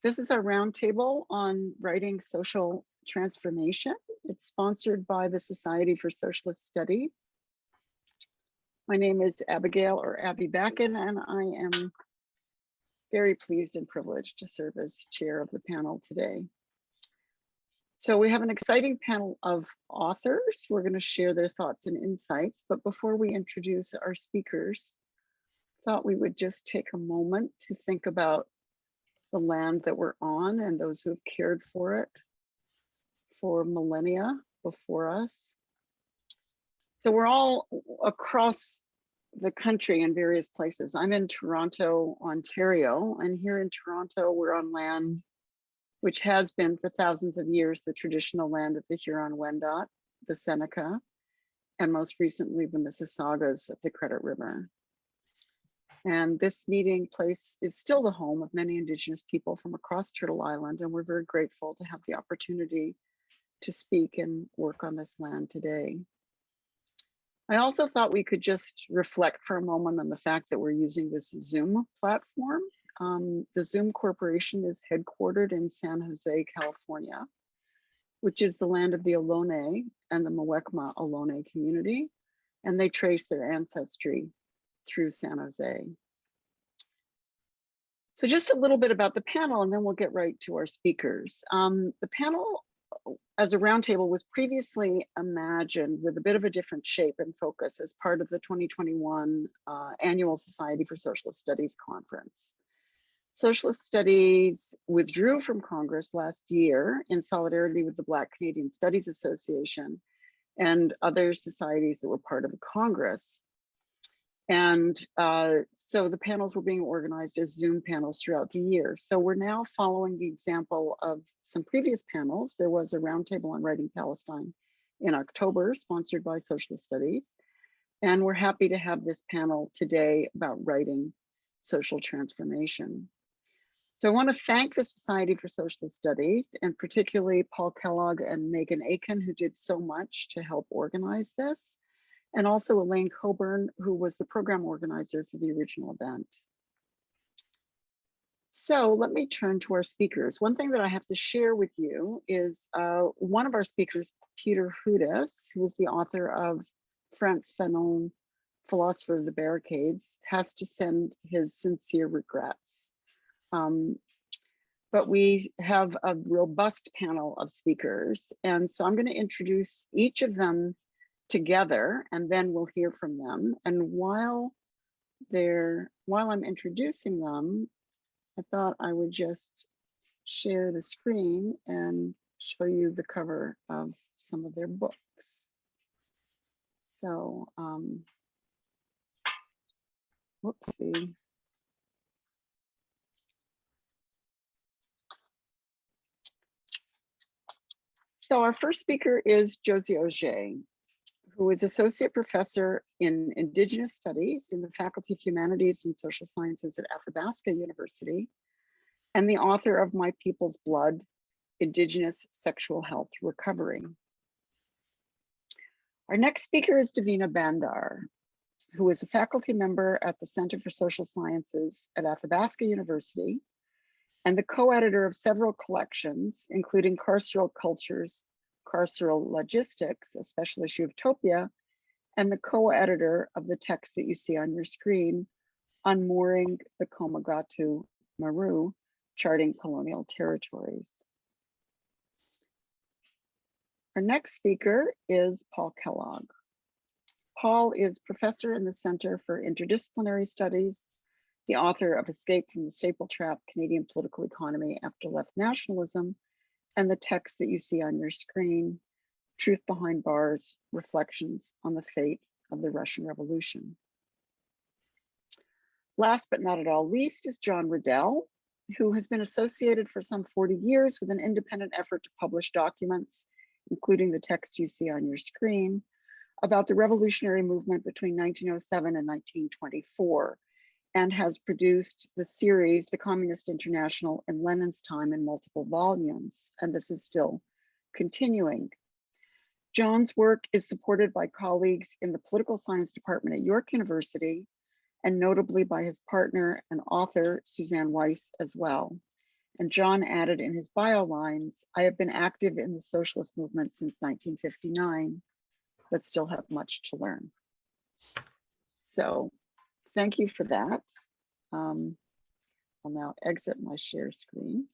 This is our roundtable on writing social transformation. It's sponsored by the Society for Socialist Studies. My name is Abigail or Abby Bakan, and I am very pleased and privileged to serve as chair of the panel today. So we have an exciting panel of authors who are going to share their thoughts and insights. But before we introduce our speakers, I thought we would just take a moment to think about the land that we're on and those who have cared for it for millennia before us. So we're all across the country in various places. I'm in Toronto, Ontario, and here in Toronto, we're on land which has been for thousands of years the traditional land of the Huron-Wendat, the Seneca, and most recently the Mississaugas of the Credit River. And this meeting place is still the home of many Indigenous people from across Turtle Island, and we're very grateful to have the opportunity to speak and work on this land today. I also thought we could just reflect for a moment on the fact that we're using this Zoom platform. The Zoom Corporation is headquartered in San Jose, California, which is the land of the Ohlone and the Muwekma Ohlone community, and they trace their ancestry through San Jose. So just a little bit about the panel, and then we'll get right to our speakers. The panel as a roundtable was previously imagined with a bit of a different shape and focus as part of the 2021 annual Society for Socialist Studies conference. Socialist Studies withdrew from Congress last year in solidarity with the Black Canadian Studies Association and other societies that were part of the Congress. And so the panels were being organized as Zoom panels throughout the year. So we're now following the example of some previous panels. There was a roundtable on writing Palestine in October, sponsored by Socialist Studies. And we're happy to have this panel today about writing social transformation. So I want to thank the Society for Socialist Studies, and particularly Paul Kellogg and Megan Aiken, who did so much to help organize this, and also Elaine Coburn, who was the program organizer for the original event. So let me turn to our speakers. One thing that I have to share with you is one of our speakers, Peter Hudis, who is the author of Frantz Fanon, Philosopher of the Barricades, has to send his sincere regrets. But we have a robust panel of speakers. And so I'm going to introduce each of them together, and then we'll hear from them. And while I'm introducing them, I thought I would just share the screen and show you the cover of some of their books. So, whoopsie. So our first speaker is Josie Auger, who is Associate Professor in Indigenous Studies in the Faculty of Humanities and Social Sciences at Athabasca University, and the author of My People's Blood, Indigenous Sexual Health Recovery. Our next speaker is Davina Bhandar, who is a faculty member at the Center for Social Sciences at Athabasca University, and the co-editor of several collections, including Carceral Cultures, Carceral Logistics, a special issue of Topia, and the co-editor of the text that you see on your screen, Unmooring the Komagatu Maru, Charting Colonial Territories. Our next speaker is Paul Kellogg. Paul is professor in the Center for Interdisciplinary Studies, the author of Escape from the Staple Trap, Canadian Political Economy After Left Nationalism, and the text that you see on your screen, Truth Behind Bars, Reflections on the Fate of the Russian Revolution. Last but not at all least is John Riddell, who has been associated for some 40 years with an independent effort to publish documents, including the text you see on your screen, about the revolutionary movement between 1907 and 1924, and has produced the series, The Communist International in Lenin's Time, in multiple volumes, and this is still continuing. John's work is supported by colleagues in the political science department at York University, and notably by his partner and author, Suzanne Weiss, as well. And John added in his bio lines, I have been active in the socialist movement since 1959, but still have much to learn. So thank you for that. I'll now exit my share screen.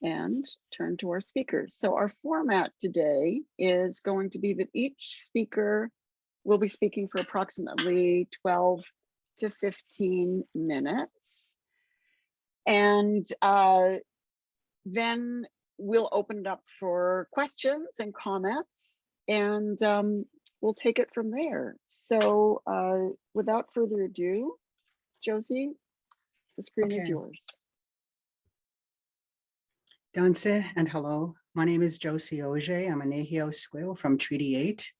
And turn to our speakers. So our format today is going to be that each speaker will be speaking for approximately 12 to 15 minutes. And then we'll open it up for questions and comments, and we'll take it from there. So without further ado, Josie, the screen is yours. Danse and hello, my name is Josie Auger. I'm a Nehio Squeal from Treaty 8.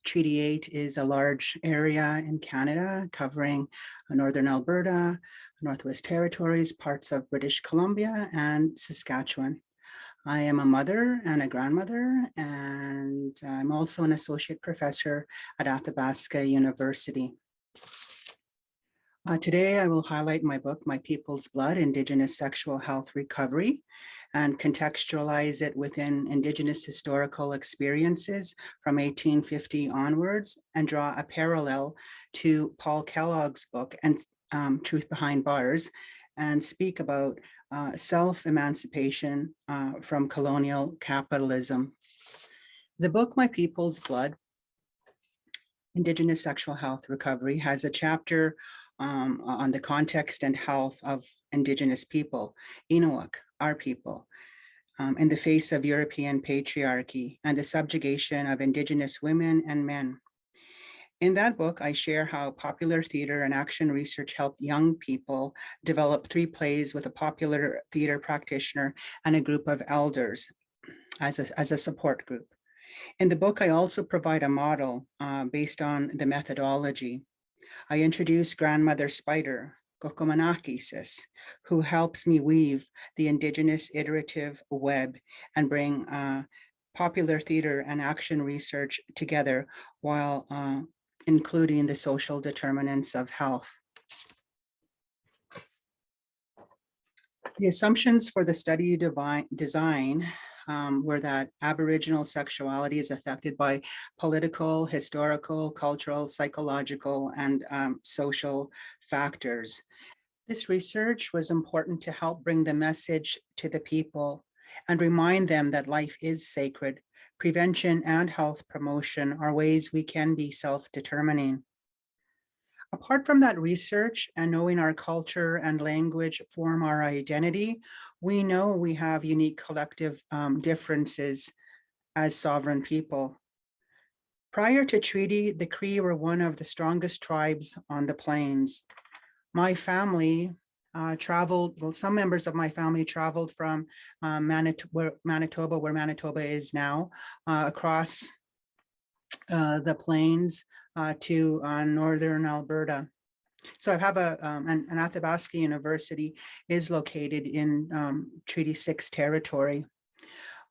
Treaty 8 is a large area in Canada covering northern Alberta, Northwest Territories, parts of British Columbia, and Saskatchewan. I am a mother and a grandmother, and I'm also an associate professor at Athabasca University. Today, I will highlight my book, My People's Blood, Indigenous Sexual Health Recovery, and contextualize it within Indigenous historical experiences from 1850 onwards, and draw a parallel to Paul Kellogg's book, and Truth Behind Bars, and speak about self-emancipation from colonial capitalism. The book, My People's Blood, Indigenous Sexual Health Recovery, has a chapter on the context and health of Indigenous people, Innuak, our people, in the face of European patriarchy and the subjugation of Indigenous women and men. In that book, I share how popular theater and action research helped young people develop 3 plays with a popular theater practitioner and a group of elders as a support group. In the book, I also provide a model based on the methodology. I introduce Grandmother Spider, Kokomanakisis, who helps me weave the Indigenous iterative web and bring popular theater and action research together while including the social determinants of health. The assumptions for the study design were that Aboriginal sexuality is affected by political, historical, cultural, psychological, and social factors. This research was important to help bring the message to the people and remind them that life is sacred. Prevention and health promotion are ways we can be self-determining. Apart from that research and knowing our culture and language form our identity, we know we have unique collective differences as sovereign people. Prior to treaty, the Cree were one of the strongest tribes on the plains. My family traveled, well, some members of my family traveled from Manitoba, where Manitoba is now, across the plains to northern Alberta. So I have an Athabasca University is located in Treaty 6 territory.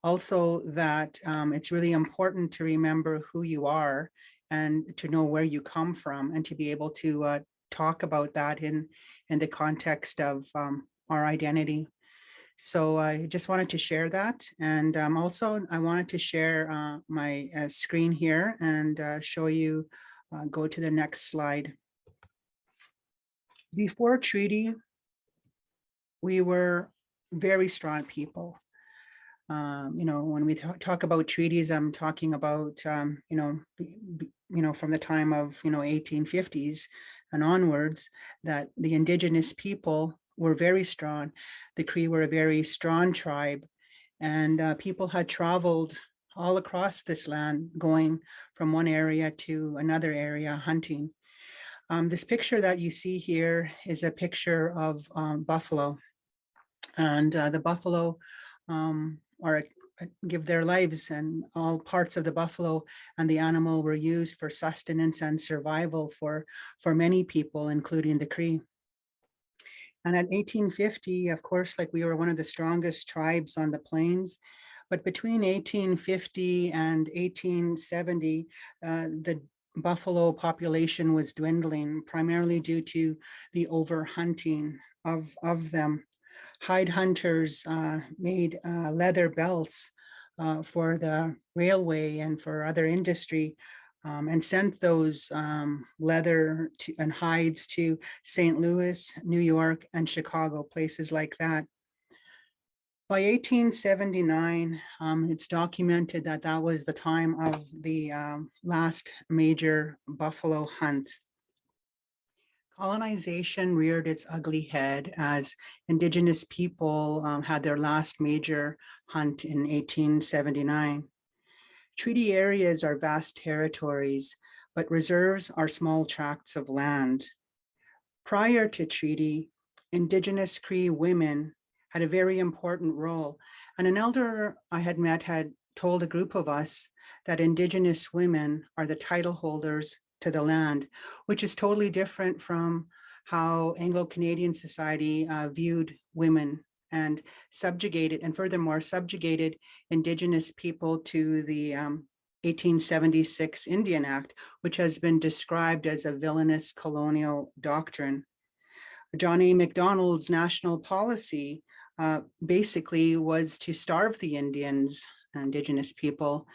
Also that it's really important to remember who you are and to know where you come from and to be able to talk about that in the context of our identity. So I just wanted to share that. And also I wanted to share my screen here and show you, go to the next slide. Before treaty, we were very strong people. You know, when we talk about treaties, I'm talking about, you know, from the time of, 1850s and onwards, that the Indigenous people were very strong. The Cree were a very strong tribe, and people had traveled all across this land, going from one area to another area hunting. This picture that you see here is a picture of buffalo, and the buffalo give their lives, and all parts of the buffalo and the animal were used for sustenance and survival for many people, including the Cree. And at 1850, of course, like we were one of the strongest tribes on the plains, but between 1850 and 1870, the buffalo population was dwindling, primarily due to the overhunting of them. Hide hunters made leather belts for the railway and for other industry, and sent those leather and hides to St. Louis, New York, and Chicago, places like that. By 1879, it's documented that that was the time of the last major buffalo hunt. Colonization reared its ugly head as Indigenous people had their last major hunt in 1879. Treaty areas are vast territories, but reserves are small tracts of land. Prior to treaty, Indigenous Cree women had a very important role. And an elder I had met had told a group of us that Indigenous women are the title holders to the land, which is totally different from how Anglo-Canadian society viewed women and subjugated, and furthermore subjugated Indigenous people to the 1876 Indian Act, which has been described as a villainous colonial doctrine. John A. Macdonald's national policy basically was to starve the Indians, Indigenous people,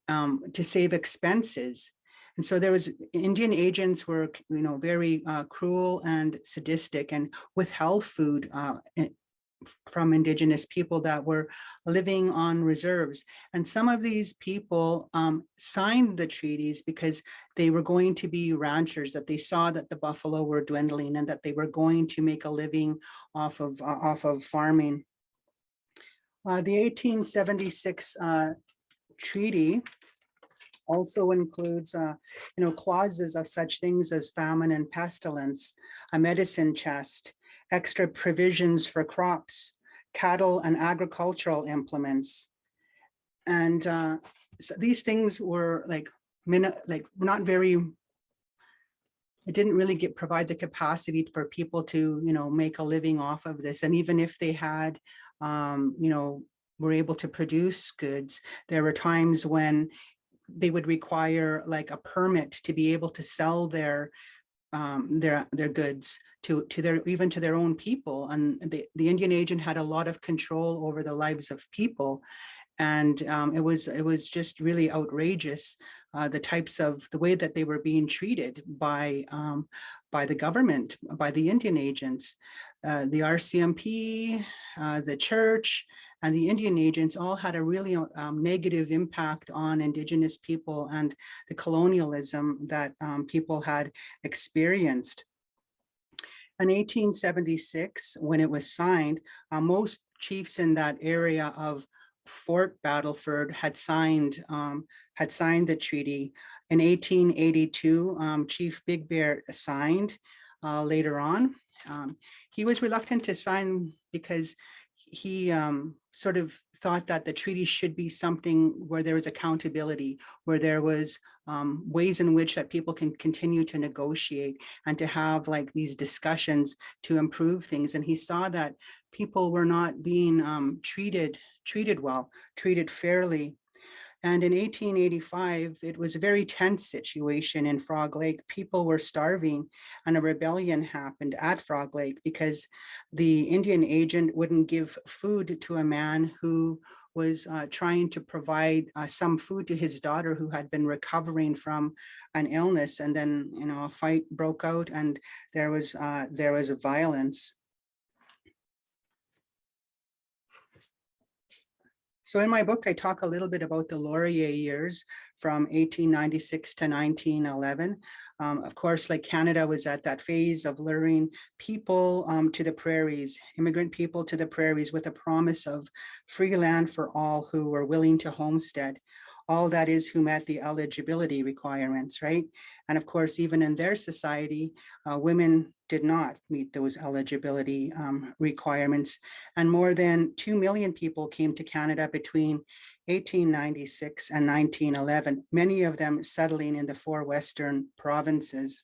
to save expenses. And so there was, Indian agents were, very cruel and sadistic and withheld food from Indigenous people that were living on reserves. And some of these people signed the treaties because they were going to be ranchers, that they saw that the buffalo were dwindling and that they were going to make a living off of farming. The 1876 treaty also includes, clauses of such things as famine and pestilence, a medicine chest, extra provisions for crops, cattle and agricultural implements. And so these things were not very, it didn't really provide the capacity for people to, make a living off of this. And even if they had, were able to produce goods, there were times when they would require like a permit to be able to sell their goods to their own people. And the Indian agent had a lot of control over the lives of people. And it was just really outrageous, the way that they were being treated by the government, by the Indian agents. The RCMP, the church, and the Indian agents all had a really negative impact on Indigenous people and the colonialism that people had experienced. In 1876, when it was signed, most chiefs in that area of Fort Battleford had signed the treaty. In 1882, Chief Big Bear signed later on. He was reluctant to sign because he sort of thought that the treaty should be something where there was accountability, where there was ways in which that people can continue to negotiate and to have like these discussions to improve things. And he saw that people were not being treated well, treated fairly. And in 1885, it was a very tense situation in Frog Lake. People were starving, and a rebellion happened at Frog Lake because the Indian agent wouldn't give food to a man who was trying to provide some food to his daughter who had been recovering from an illness. And then, a fight broke out, and there was violence. So in my book, I talk a little bit about the Laurier years from 1896 to 1911. Of course, like Canada was at that phase of luring people to the prairies, immigrant people to the prairies, with a promise of free land for all who were willing to homestead. All that is, who met the eligibility requirements, right? And of course, even in their society, women did not meet those eligibility requirements. And more than 2 million people came to Canada between 1896 and 1911, many of them settling in the 4 Western provinces.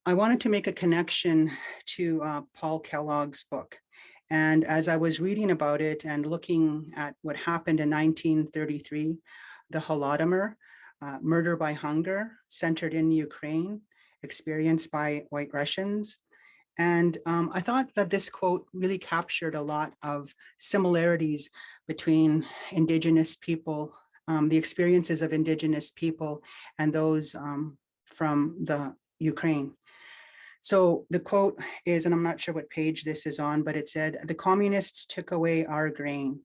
I wanted to make a connection to Paul Kellogg's book. And as I was reading about it and looking at what happened in 1933, the Holodomor, murder by hunger, centered in Ukraine, experienced by white Russians. And I thought that this quote really captured a lot of similarities between Indigenous people, the experiences of Indigenous people and those from the Ukraine. So the quote is, and I'm not sure what page this is on, but it said, "The communists took away our grain.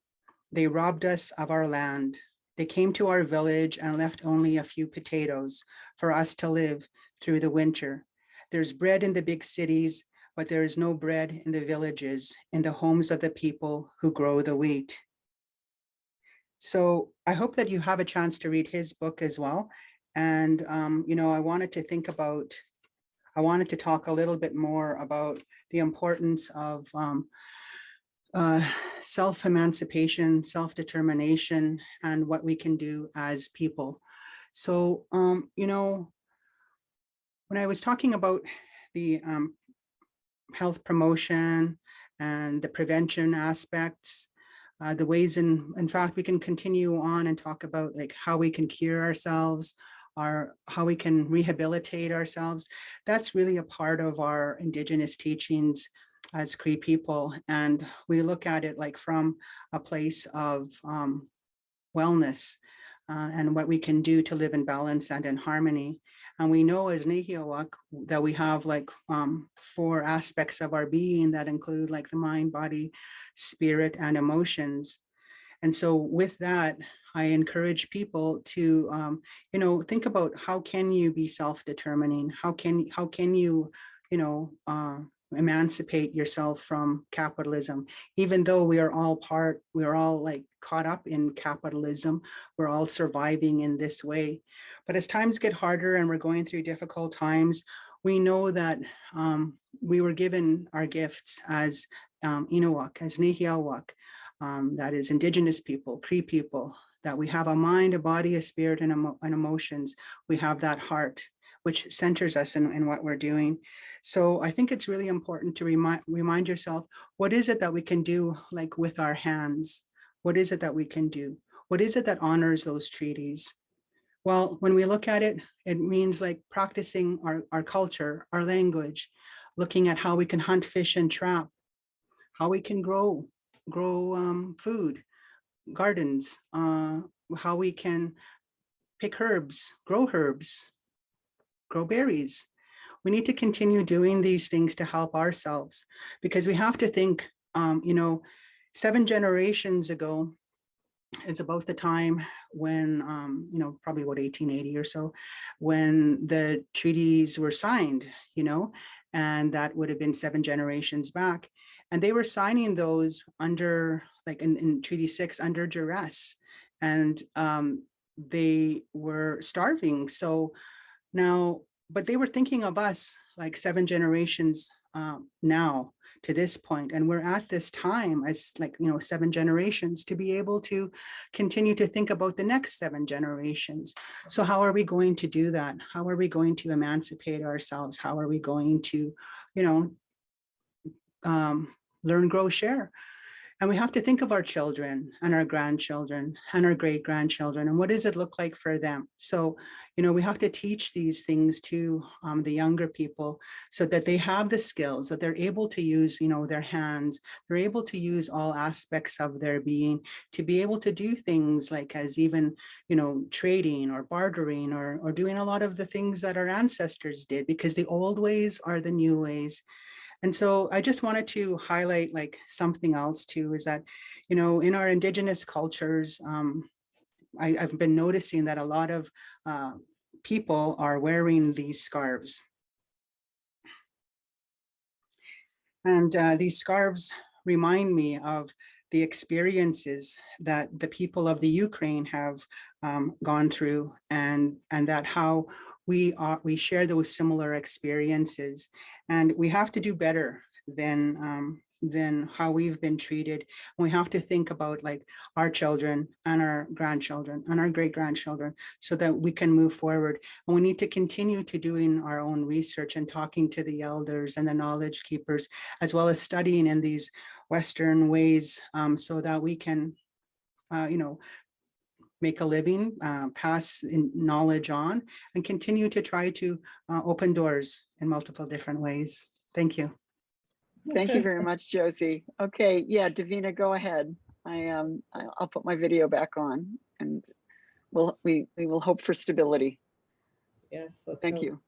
They robbed us of our land. They came to our village and left only a few potatoes for us to live through the winter. There's bread in the big cities, but there is no bread in the villages, in the homes of the people who grow the wheat." So I hope that you have a chance to read his book as well. And, I wanted to talk a little bit more about the importance of self-emancipation, self-determination, and what we can do as people. So, when I was talking about the health promotion and the prevention aspects, the ways in fact, we can continue on and talk about like how we can cure ourselves, how we can rehabilitate ourselves. That's really a part of our Indigenous teachings as Cree people. And we look at it like from a place of wellness and what we can do to live in balance and in harmony. And we know as Nehiawak that we have like 4 aspects of our being that include like the mind, body, spirit, and emotions. And so with that, I encourage people to, think about how can you be self-determining? How can you, emancipate yourself from capitalism? Even though we are all like caught up in capitalism, we're all surviving in this way. But as times get harder and we're going through difficult times, we know that we were given our gifts as Innuwak, as Nehiawak, that is Indigenous people, Cree people, that we have a mind, a body, a spirit, and emotions. We have that heart, which centers us in what we're doing. So I think it's really important to remind yourself, what is it that we can do like with our hands? What is it that we can do? What is it that honors those treaties? Well, when we look at it, it means like practicing our culture, our language, looking at how we can hunt, fish, and trap, how we can grow food, gardens, how we can pick herbs, grow berries. We need to continue doing these things to help ourselves, because we have to think, 7 generations ago, it's about the time when, probably about 1880 or so, when the treaties were signed, and that would have been 7 generations back. And they were signing those under, like in Treaty 6, under duress. And they were starving. So now, but they were thinking of us like 7 generations now to this point. And we're at this time as 7 generations to be able to continue to think about the next 7 generations. So how are we going to do that? How are we going to emancipate ourselves? How are we going to, learn, grow, share? And we have to think of our children and our grandchildren and our great grandchildren, and what does it look like for them? So, we have to teach these things to the younger people so that they have the skills, that they're able to use, their hands, they're able to use all aspects of their being to be able to do things like as even, trading or bartering or doing a lot of the things that our ancestors did, because the old ways are the new ways. And so I just wanted to highlight like something else too, is that, in our Indigenous cultures, I've been noticing that a lot of people are wearing these scarves. And these scarves remind me of the experiences that the people of the Ukraine have gone through, and that how we share those similar experiences, and we have to do better than how we've been treated. We have to think about like our children and our grandchildren and our great grandchildren so that we can move forward. And we need to continue to doing our own research and talking to the elders and the knowledge keepers, as well as studying in these Western ways, so that we can, make a living, pass knowledge on, and continue to try to open doors in multiple different ways. Thank you. Thank you very much, Josie. Okay, yeah, Davina, go ahead. I'll put my video back on, and we will hope for stability. Yes, let's Thank hope. you.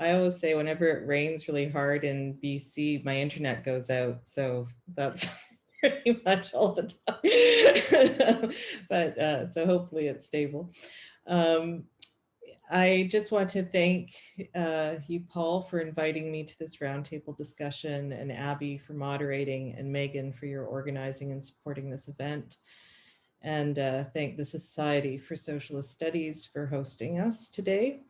I always say whenever it rains really hard in BC, my internet goes out. So that's pretty much all the time. But so hopefully it's stable. I just want to thank you, Paul, for inviting me to this roundtable discussion, and Abby for moderating, and Megan for your organizing and supporting this event. And thank the Society for Socialist Studies for hosting us today.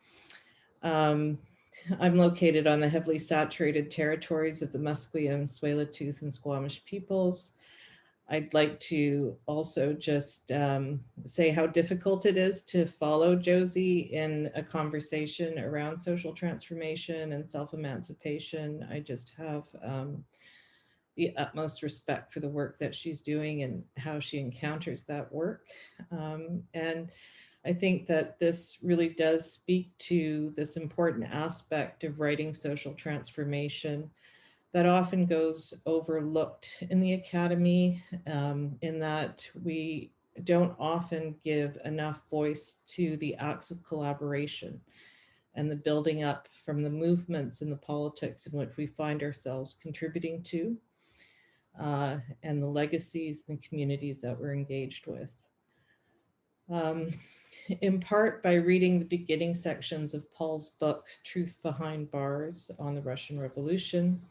I'm located on the heavily saturated territories of the Musqueam, Tsleil-Waututh, and Squamish peoples. I'd like to also just say how difficult it is to follow Josie in a conversation around social transformation and self-emancipation. I just have the utmost respect for the work that she's doing and how she encounters that work. And I think that this really does speak to this important aspect of writing social transformation that often goes overlooked in the academy, in that we don't often give enough voice to the acts of collaboration and the building up from the movements and the politics in which we find ourselves contributing to, and the legacies and communities that we're engaged with. In part by reading the beginning sections of Paul's book, Truth Behind Bars on the Russian Revolution,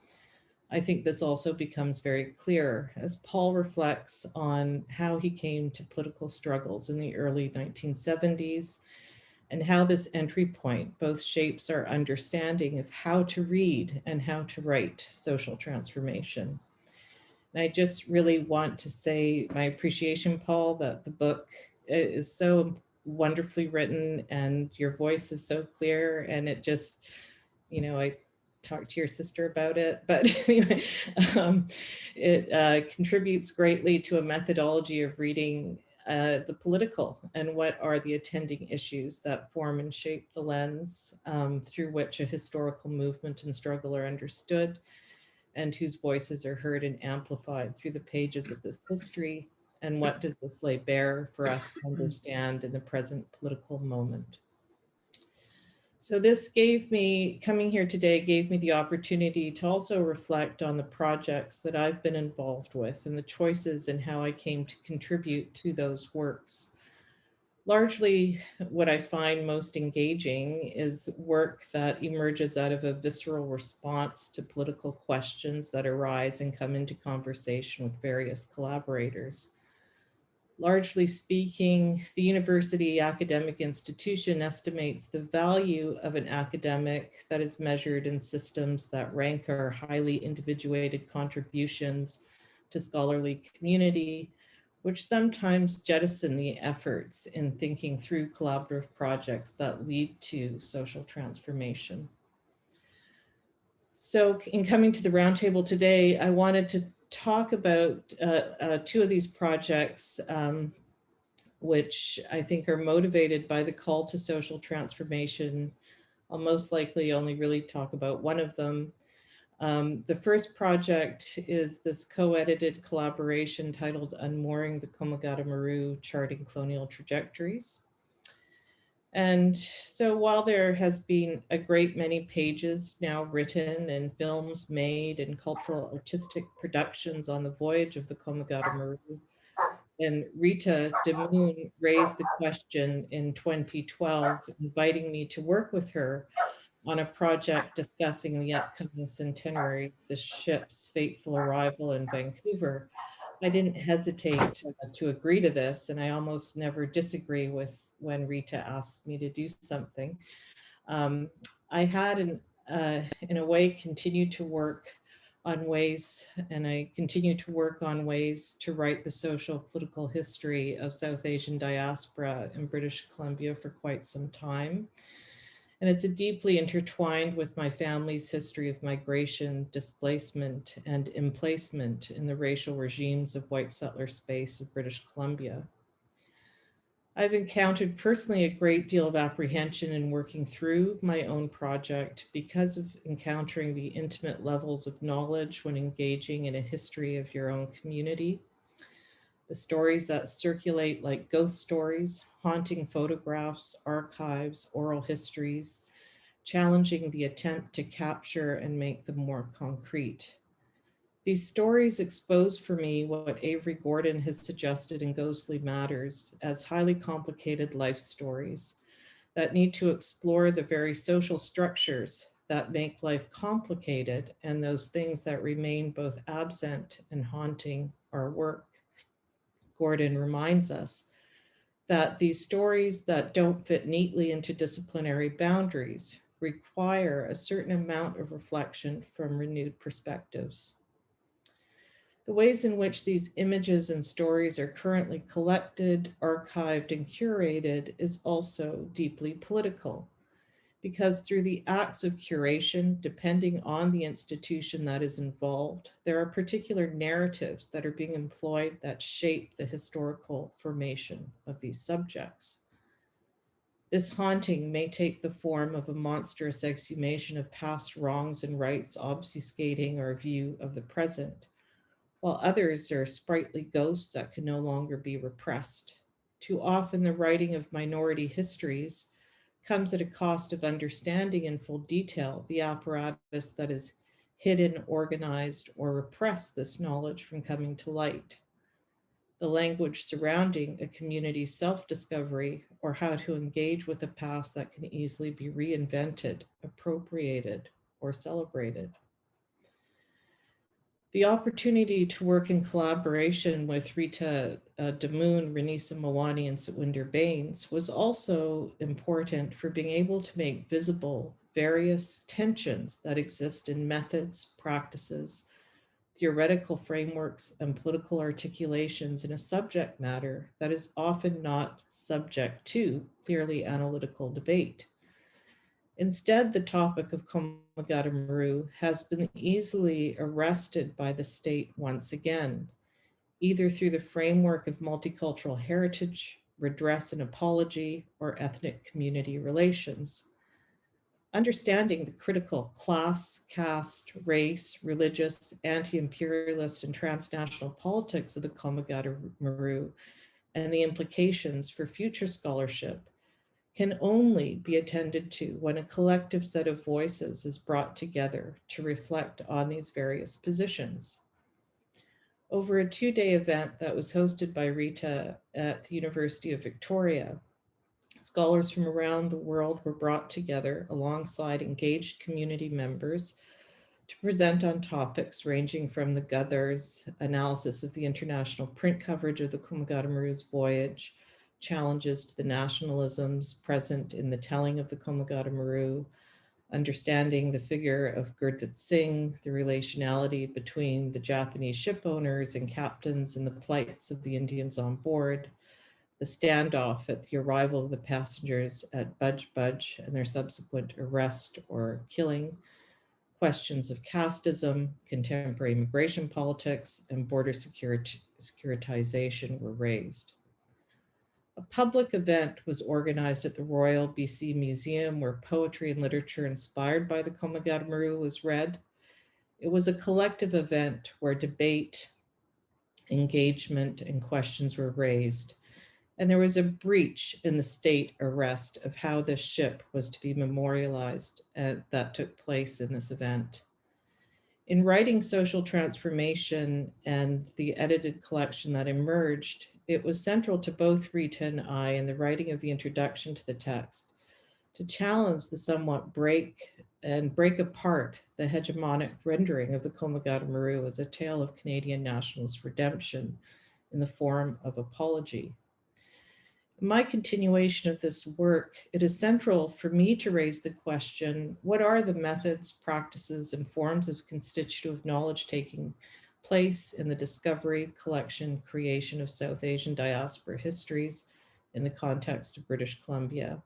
I think this also becomes very clear as Paul reflects on how he came to political struggles in the early 1970s and how this entry point both shapes our understanding of how to read and how to write social transformation. And I just really want to say my appreciation, Paul, that the book is so wonderfully written and your voice is so clear, and it just, I talked to your sister about it, but anyway, it contributes greatly to a methodology of reading the political and what are the attending issues that form and shape the lens through which a historical movement and struggle are understood, and whose voices are heard and amplified through the pages of this history, and what does this lay bare for us to understand in the present political moment. So this coming here today gave me the opportunity to also reflect on the projects that I've been involved with and the choices and how I came to contribute to those works. Largely, what I find most engaging is work that emerges out of a visceral response to political questions that arise and come into conversation with various collaborators. Largely speaking, the university academic institution estimates the value of an academic that is measured in systems that rank our highly individuated contributions to scholarly community, which sometimes jettison the efforts in thinking through collaborative projects that lead to social transformation. So in coming to the roundtable today, I wanted to talk about two of these projects, which I think are motivated by the call to social transformation. I'll most likely only really talk about one of them. The first project is this co-edited collaboration titled Unmooring the Komagata Maru, Charting Colonial Trajectories. And so while there has been a great many pages now written and films made and cultural artistic productions on the voyage of the Komagata Maru, and Rita DeMoon raised the question in 2012, inviting me to work with her on a project discussing the upcoming centenary of the ship's fateful arrival in Vancouver. I didn't hesitate to agree to this, and I almost never disagree with when Rita asked me to do something. I had, in a way, continued to work on ways, and I continue to work on ways to write the social political history of South Asian diaspora in British Columbia for quite some time. And it's deeply intertwined with my family's history of migration, displacement, and emplacement in the racial regimes of white settler space of British Columbia. I've encountered personally a great deal of apprehension in working through my own project because of encountering the intimate levels of knowledge when engaging in a history of your own community. The stories that circulate like ghost stories, haunting photographs, archives, oral histories, challenging the attempt to capture and make them more concrete. These stories expose for me what Avery Gordon has suggested in Ghostly Matters as highly complicated life stories that need to explore the very social structures that make life complicated and those things that remain both absent and haunting our work. Gordon reminds us that these stories that don't fit neatly into disciplinary boundaries require a certain amount of reflection from renewed perspectives. The ways in which these images and stories are currently collected, archived, and curated is also deeply political, because through the acts of curation, depending on the institution that is involved, there are particular narratives that are being employed that shape the historical formation of these subjects. This haunting may take the form of a monstrous exhumation of past wrongs and rights, obfuscating our view of the present, while others are sprightly ghosts that can no longer be repressed. Too often, the writing of minority histories comes at a cost of understanding in full detail the apparatus that is hidden, organized, or repressed this knowledge from coming to light. The language surrounding a community's self-discovery or how to engage with a past that can easily be reinvented, appropriated, or celebrated. The opportunity to work in collaboration with Rita Damoon, Renisa Mawani, and Sitwinder Baines was also important for being able to make visible various tensions that exist in methods, practices, theoretical frameworks, and political articulations in a subject matter that is often not subject to clearly analytical debate. Instead, the topic of Komagata Maru has been easily arrested by the state once again, either through the framework of multicultural heritage, redress and apology, or ethnic community relations. Understanding the critical class, caste, race, religious, anti-imperialist, and transnational politics of the Komagata Maru and the implications for future scholarship can only be attended to when a collective set of voices is brought together to reflect on these various positions. Over a 2-day event that was hosted by Rita at the University of Victoria, scholars from around the world were brought together alongside engaged community members to present on topics ranging from the Guthar's analysis of the international print coverage of the Komagata Maru's voyage, challenges to the nationalisms present in the telling of the Komagata Maru, understanding the figure of Gurdjieff Singh, the relationality between the Japanese ship owners and captains and the plights of the Indians on board, the standoff at the arrival of the passengers at Budge Budge and their subsequent arrest or killing, questions of casteism, contemporary immigration politics, and border securitization were raised. A public event was organized at the Royal BC Museum where poetry and literature inspired by the Komagata Maru was read. It was a collective event where debate, engagement, and questions were raised. And there was a breach in the state arrest of how this ship was to be memorialized that took place in this event. In writing Social Transformation and the edited collection that emerged, it was central to both Rita and I in the writing of the introduction to the text to challenge the somewhat break apart the hegemonic rendering of the Komagata Maru as a tale of Canadian nationalist redemption in the form of apology. In my continuation of this work, it is central for me to raise the question, what are the methods, practices, and forms of constitutive knowledge taking place in the discovery, collection, creation of South Asian diaspora histories in the context of British Columbia?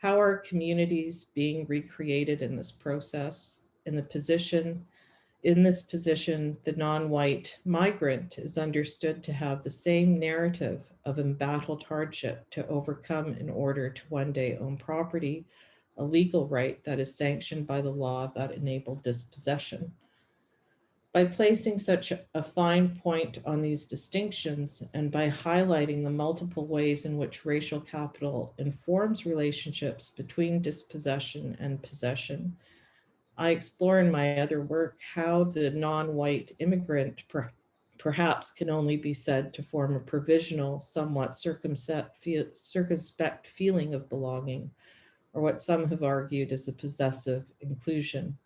How are communities being recreated in this process? In this position, the non-white migrant is understood to have the same narrative of embattled hardship to overcome in order to one day own property, a legal right that is sanctioned by the law that enabled dispossession. By placing such a fine point on these distinctions and by highlighting the multiple ways in which racial capital informs relationships between dispossession and possession, I explore in my other work how the non-white immigrant perhaps can only be said to form a provisional, somewhat circumspect feeling of belonging, or what some have argued is a possessive inclusion.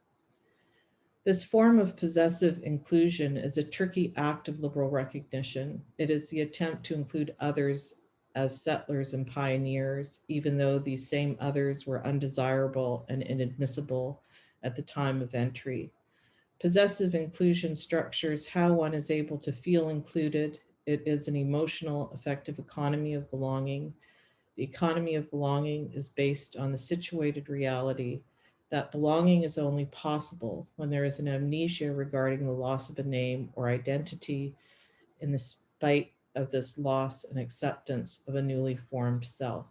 This form of possessive inclusion is a tricky act of liberal recognition. It is the attempt to include others as settlers and pioneers, even though these same others were undesirable and inadmissible at the time of entry. Possessive inclusion structures how one is able to feel included. It is an emotional, effective economy of belonging. The economy of belonging is based on the situated reality that belonging is only possible when there is an amnesia regarding the loss of a name or identity in the spite of this loss and acceptance of a newly formed self.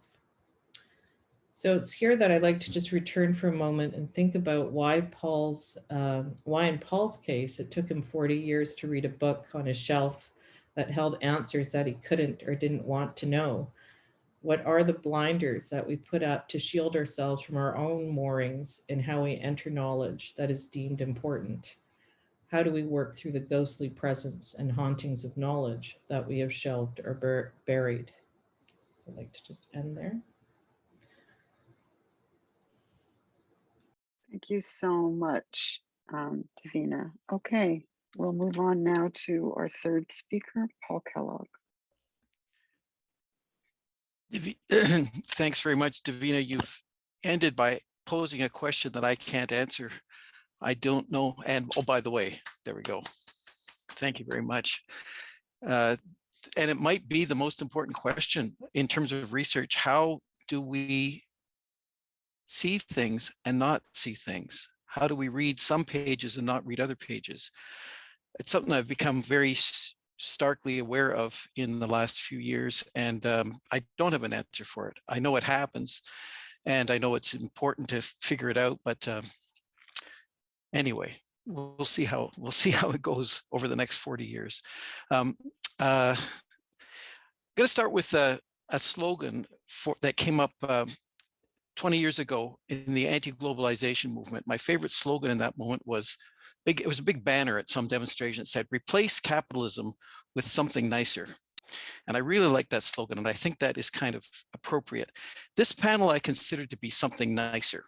So it's here that I'd like to just return for a moment and think about why in Paul's case, it took him 40 years to read a book on a shelf that held answers that he couldn't or didn't want to know. What are the blinders that we put up to shield ourselves from our own moorings in how we enter knowledge that is deemed important? How do we work through the ghostly presence and hauntings of knowledge that we have shelved or buried? So I'd like to just end there. Thank you so much, Davina. Okay, we'll move on now to our third speaker, Paul Kellogg. Thanks very much, Davina. You've ended by posing a question that I can't answer. I don't know. And oh, by the way, there we go. Thank you very much. And it might be the most important question in terms of research. How do we see things and not see things? How do we read some pages and not read other pages? It's something I've become very starkly aware of in the last few years, and I don't have an answer for it. I know it happens, and I know it's important to figure it out. But anyway, we'll see how it goes over the next 40 years. I'm going to start with a slogan that came up 20 years ago in the anti-globalization movement. My favorite slogan in that moment was big. It was a big banner at some demonstration that said, "Replace capitalism with something nicer." And I really like that slogan, and I think that is kind of appropriate. This panel I consider to be something nicer.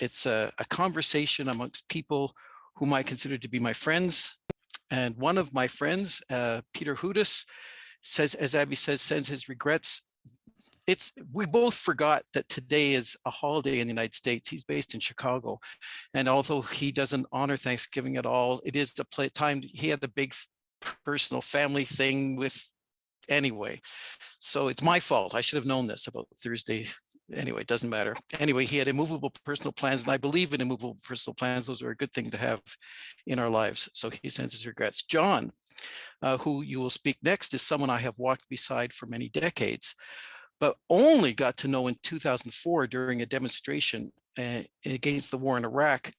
It's a conversation amongst people whom I consider to be my friends. And one of my friends, Peter Hudis, says, as Abby says, sends his regrets. We both forgot that today is a holiday in the United States. He's based in Chicago. And although he doesn't honor Thanksgiving at all, it is the time he had a big personal family thing with anyway. So it's my fault. I should have known this about Thursday. Anyway, it doesn't matter. Anyway, he had immovable personal plans, and I believe in immovable personal plans. Those are a good thing to have in our lives. So he sends his regrets. John, who you will speak next, is someone I have walked beside for many decades, but only got to know in 2004 during a demonstration against the war in Iraq.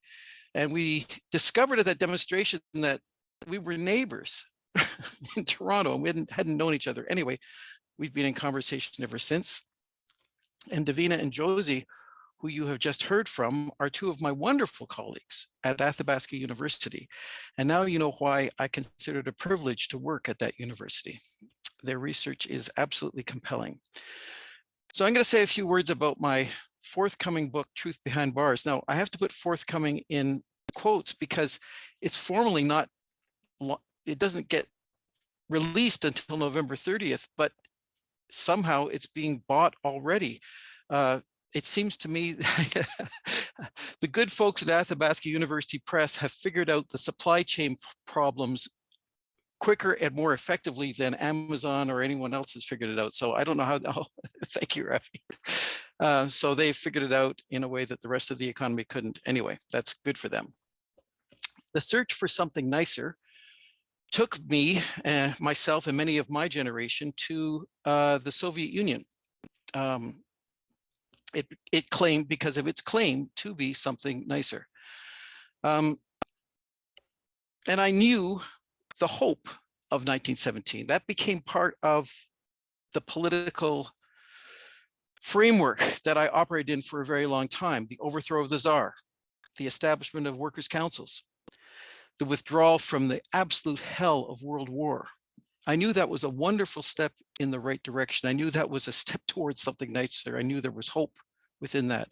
And we discovered at that demonstration that we were neighbors in Toronto, and we hadn't known each other. Anyway, we've been in conversation ever since. And Davina and Josie, who you have just heard from, are two of my wonderful colleagues at Athabasca University. And now you know why I consider it a privilege to work at that university. Their research is absolutely compelling. So I'm going to say a few words about my forthcoming book, Truth Behind Bars. Now, I have to put forthcoming in quotes because it's formally not, it doesn't get released until November 30th, but somehow it's being bought already. It seems to me the good folks at Athabasca University Press have figured out the supply chain problems quicker and more effectively than Amazon or anyone else has figured it out. So I don't know how, thank you, Rafi. So they figured it out in a way that the rest of the economy couldn't. Anyway, that's good for them. The search for something nicer took me, myself and many of my generation to the Soviet Union. It claimed, because of its claim to be something nicer. And I knew the hope of 1917. That became part of the political framework that I operated in for a very long time. The overthrow of the Tsar, the establishment of workers' councils, the withdrawal from the absolute hell of World War. I knew that was a wonderful step in the right direction. I knew that was a step towards something nicer. I knew there was hope within that.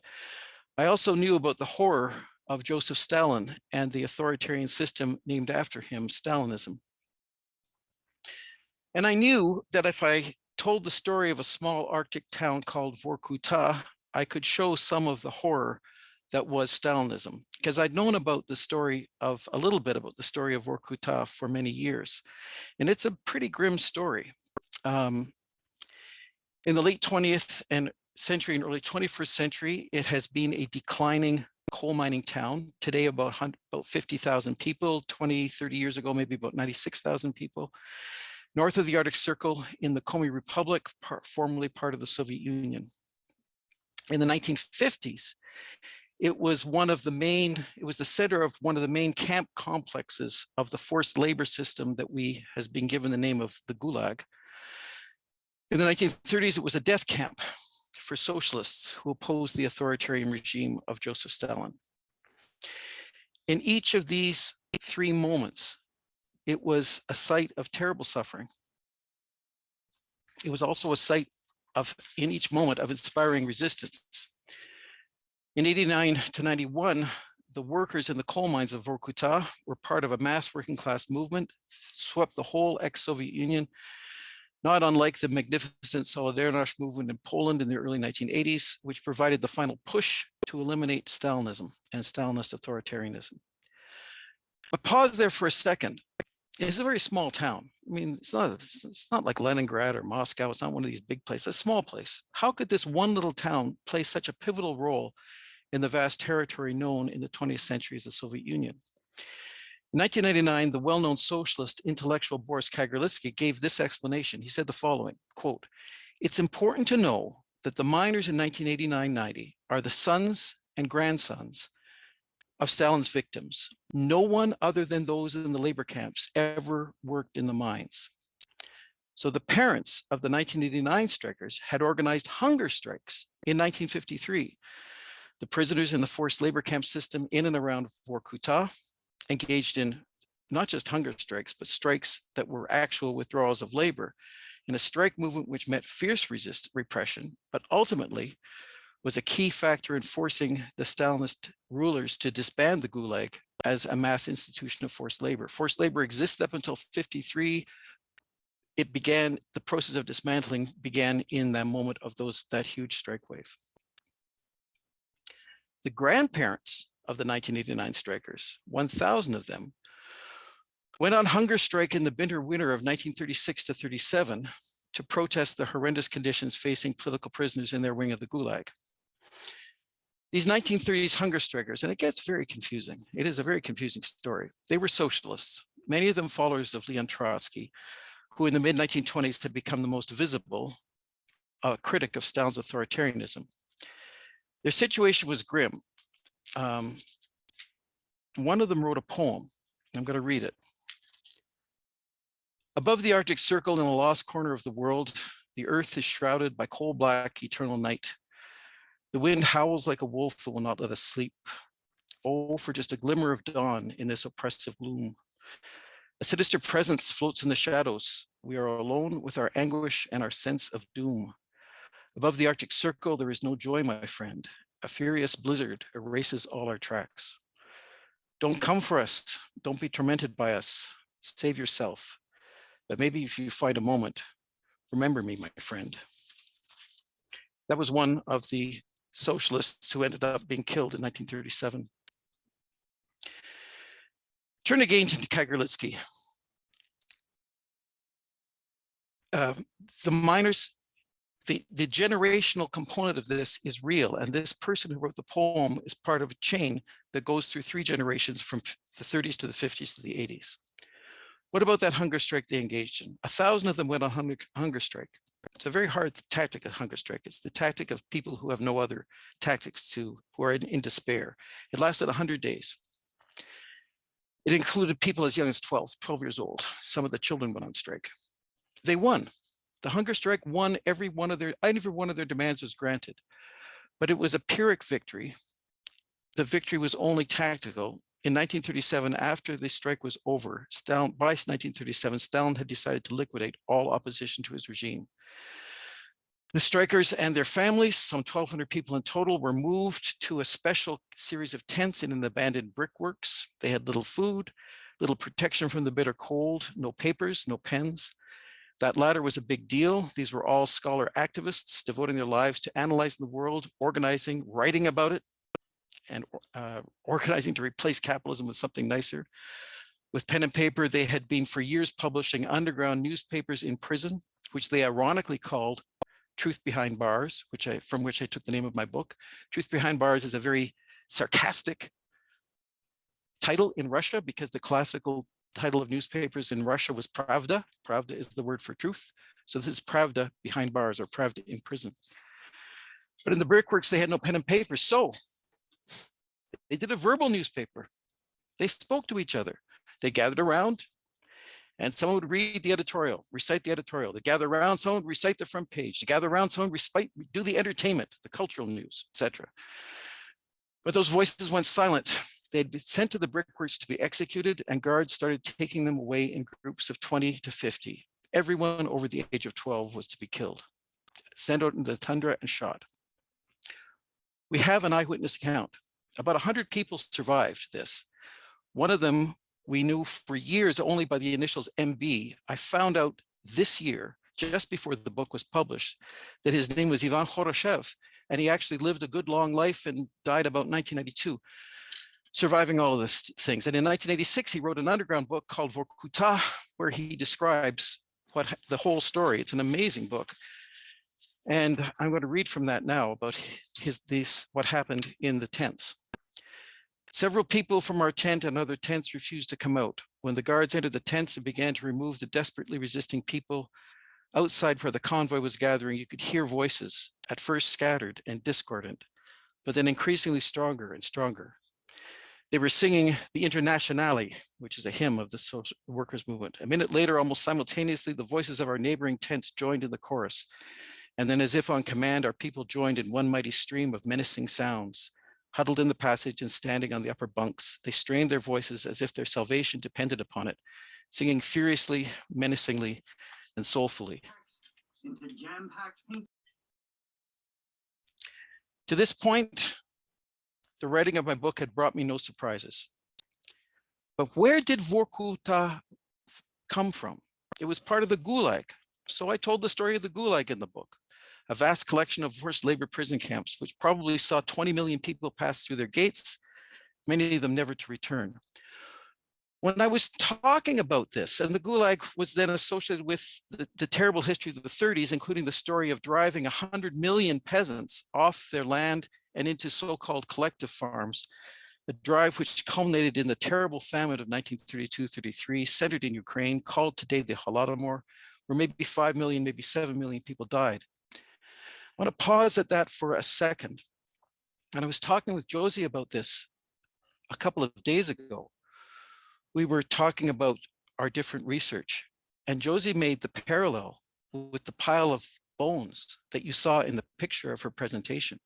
I also knew about the horror of Joseph Stalin and the authoritarian system named after him, Stalinism. And I knew that if I told the story of a small Arctic town called Vorkuta, I could show some of the horror that was Stalinism, because I'd known about the story of, a little bit about the story of Vorkuta for many years. And it's a pretty grim story. In the late 20th century and early 21st century, it has been a declining coal mining town. Today, about 50,000 people. 20, 30 years ago, maybe about 96,000 people. North of the Arctic Circle in the Komi Republic, formerly part of the Soviet Union. In the 1950s, it was the center of one of the main camp complexes of the forced labor system that has been given the name of the Gulag. In the 1930s, it was a death camp for socialists who opposed the authoritarian regime of Joseph Stalin. In each of these three moments, it was a site of terrible suffering. It was also a site of, in each moment, of inspiring resistance. In 89 to 91, the workers in the coal mines of Vorkuta were part of a mass working class movement, swept the whole ex-Soviet Union, not unlike the magnificent Solidarność movement in Poland in the early 1980s, which provided the final push to eliminate Stalinism and Stalinist authoritarianism. But pause there for a second. It's a very small town. I mean, it's not like Leningrad or Moscow. It's not one of these big places, a small place. How could this one little town play such a pivotal role in the vast territory known in the 20th century as the Soviet Union? In 1999, the well-known socialist intellectual Boris Kagarlitsky gave this explanation. He said the following, quote, "It's important to know that the miners in 1989-90 are the sons and grandsons of Stalin's victims. No one other than those in the labor camps ever worked in the mines." So the parents of the 1989 strikers had organized hunger strikes in 1953. The prisoners in the forced labor camp system in and around Vorkuta engaged in not just hunger strikes, but strikes that were actual withdrawals of labor in a strike movement which met fierce repression, but ultimately was a key factor in forcing the Stalinist rulers to disband the Gulag as a mass institution of forced labor. Forced labor existed up until 53. The process of dismantling began in that moment of that huge strike wave. The grandparents of the 1989 strikers, 1,000 of them, went on hunger strike in the bitter winter of 1936 to 37 to protest the horrendous conditions facing political prisoners in their wing of the Gulag. These 1930s hunger strikers, and it gets very confusing. It is a very confusing story. They were socialists, many of them followers of Leon Trotsky, who in the mid-1920s had become the most visible critic of Stalin's authoritarianism. Their situation was grim. One of them wrote a poem. I'm going to read it. "Above the Arctic Circle in a lost corner of the world, the earth is shrouded by coal-black eternal night. The wind howls like a wolf that will not let us sleep. Oh, for just a glimmer of dawn in this oppressive gloom. A sinister presence floats in the shadows. We are alone with our anguish and our sense of doom. Above the Arctic Circle, there is no joy, my friend. A furious blizzard erases all our tracks. Don't come for us. Don't be tormented by us. Save yourself. But maybe if you find a moment, remember me, my friend." That was one of the socialists who ended up being killed in 1937. Turn again to Kagarlitsky. The miners the generational component of this is real. And this person who wrote the poem is part of a chain that goes through 3 generations from the 30s to the 50s to the 80s. What about that hunger strike they engaged in? 1,000 of them went on hunger strike. It's a very hard tactic, a hunger strike. It's the tactic of people who have no other tactics who are in despair. It lasted 100 days. It included people as young as 12 years old. Some of the children went on strike. They won. The hunger strike won every one of their demands was granted. But it was a Pyrrhic victory. The victory was only tactical. In 1937, after the strike was over, by 1937, Stalin had decided to liquidate all opposition to his regime. The strikers and their families, some 1,200 people in total, were moved to a special series of tents in an abandoned brickworks. They had little food, little protection from the bitter cold, no papers, no pens. That latter was a big deal. These were all scholar activists devoting their lives to analyzing the world, organizing, writing about it, and organizing to replace capitalism with something nicer. With pen and paper, they had been for years publishing underground newspapers in prison, which they ironically called Truth Behind Bars, from which I took the name of my book. Truth Behind Bars is a very sarcastic title in Russia because the classical title of newspapers in Russia was Pravda. Pravda is the word for truth. So this is Pravda behind bars, or Pravda in prison. But in the brickworks, they had no pen and paper. So they did a verbal newspaper. They spoke to each other. They gathered around and someone would read the editorial, recite the editorial. They gather around, someone would recite the front page. They gather around, someone would do the entertainment, the cultural news, etc. But those voices went silent. They'd been sent to the brickworks to be executed, and guards started taking them away in groups of 20 to 50. Everyone over the age of 12 was to be killed, sent out into the tundra and shot. We have an eyewitness account. About 100 people survived this. One of them we knew for years only by the initials MB. I found out this year, just before the book was published, that his name was Ivan Khoroshev, and he actually lived a good long life and died about 1992, surviving all of these things. And in 1986, he wrote an underground book called Vorkuta, where he describes the whole story. It's an amazing book. And I'm going to read from that now about what happened in the tents. Several people from our tent and other tents refused to come out. When the guards entered the tents and began to remove the desperately resisting people outside where the convoy was gathering, you could hear voices, at first scattered and discordant, but then increasingly stronger and stronger. They were singing the Internationale, which is a hymn of the social workers' movement. A minute later, almost simultaneously, the voices of our neighboring tents joined in the chorus. And then, as if on command, our people joined in one mighty stream of menacing sounds. Huddled in the passage and standing on the upper bunks, they strained their voices as if their salvation depended upon it, singing furiously, menacingly, and soulfully. To this point, the writing of my book had brought me no surprises. But where did Vorkuta come from? It was part of the Gulag. So I told the story of the Gulag in the book, a vast collection of forced labor prison camps, which probably saw 20 million people pass through their gates, many of them never to return. When I was talking about this, and the Gulag was then associated with the terrible history of the 30s, including the story of driving 100 million peasants off their land and into so-called collective farms, a drive which culminated in the terrible famine of 1932-33, centered in Ukraine, called today the Holodomor, where maybe 5 million, maybe 7 million people died. I want to pause at that for a second. And I was talking with Josie about this a couple of days ago. We were talking about our different research, and Josie made the parallel with the pile of bones that you saw in the picture of her presentation.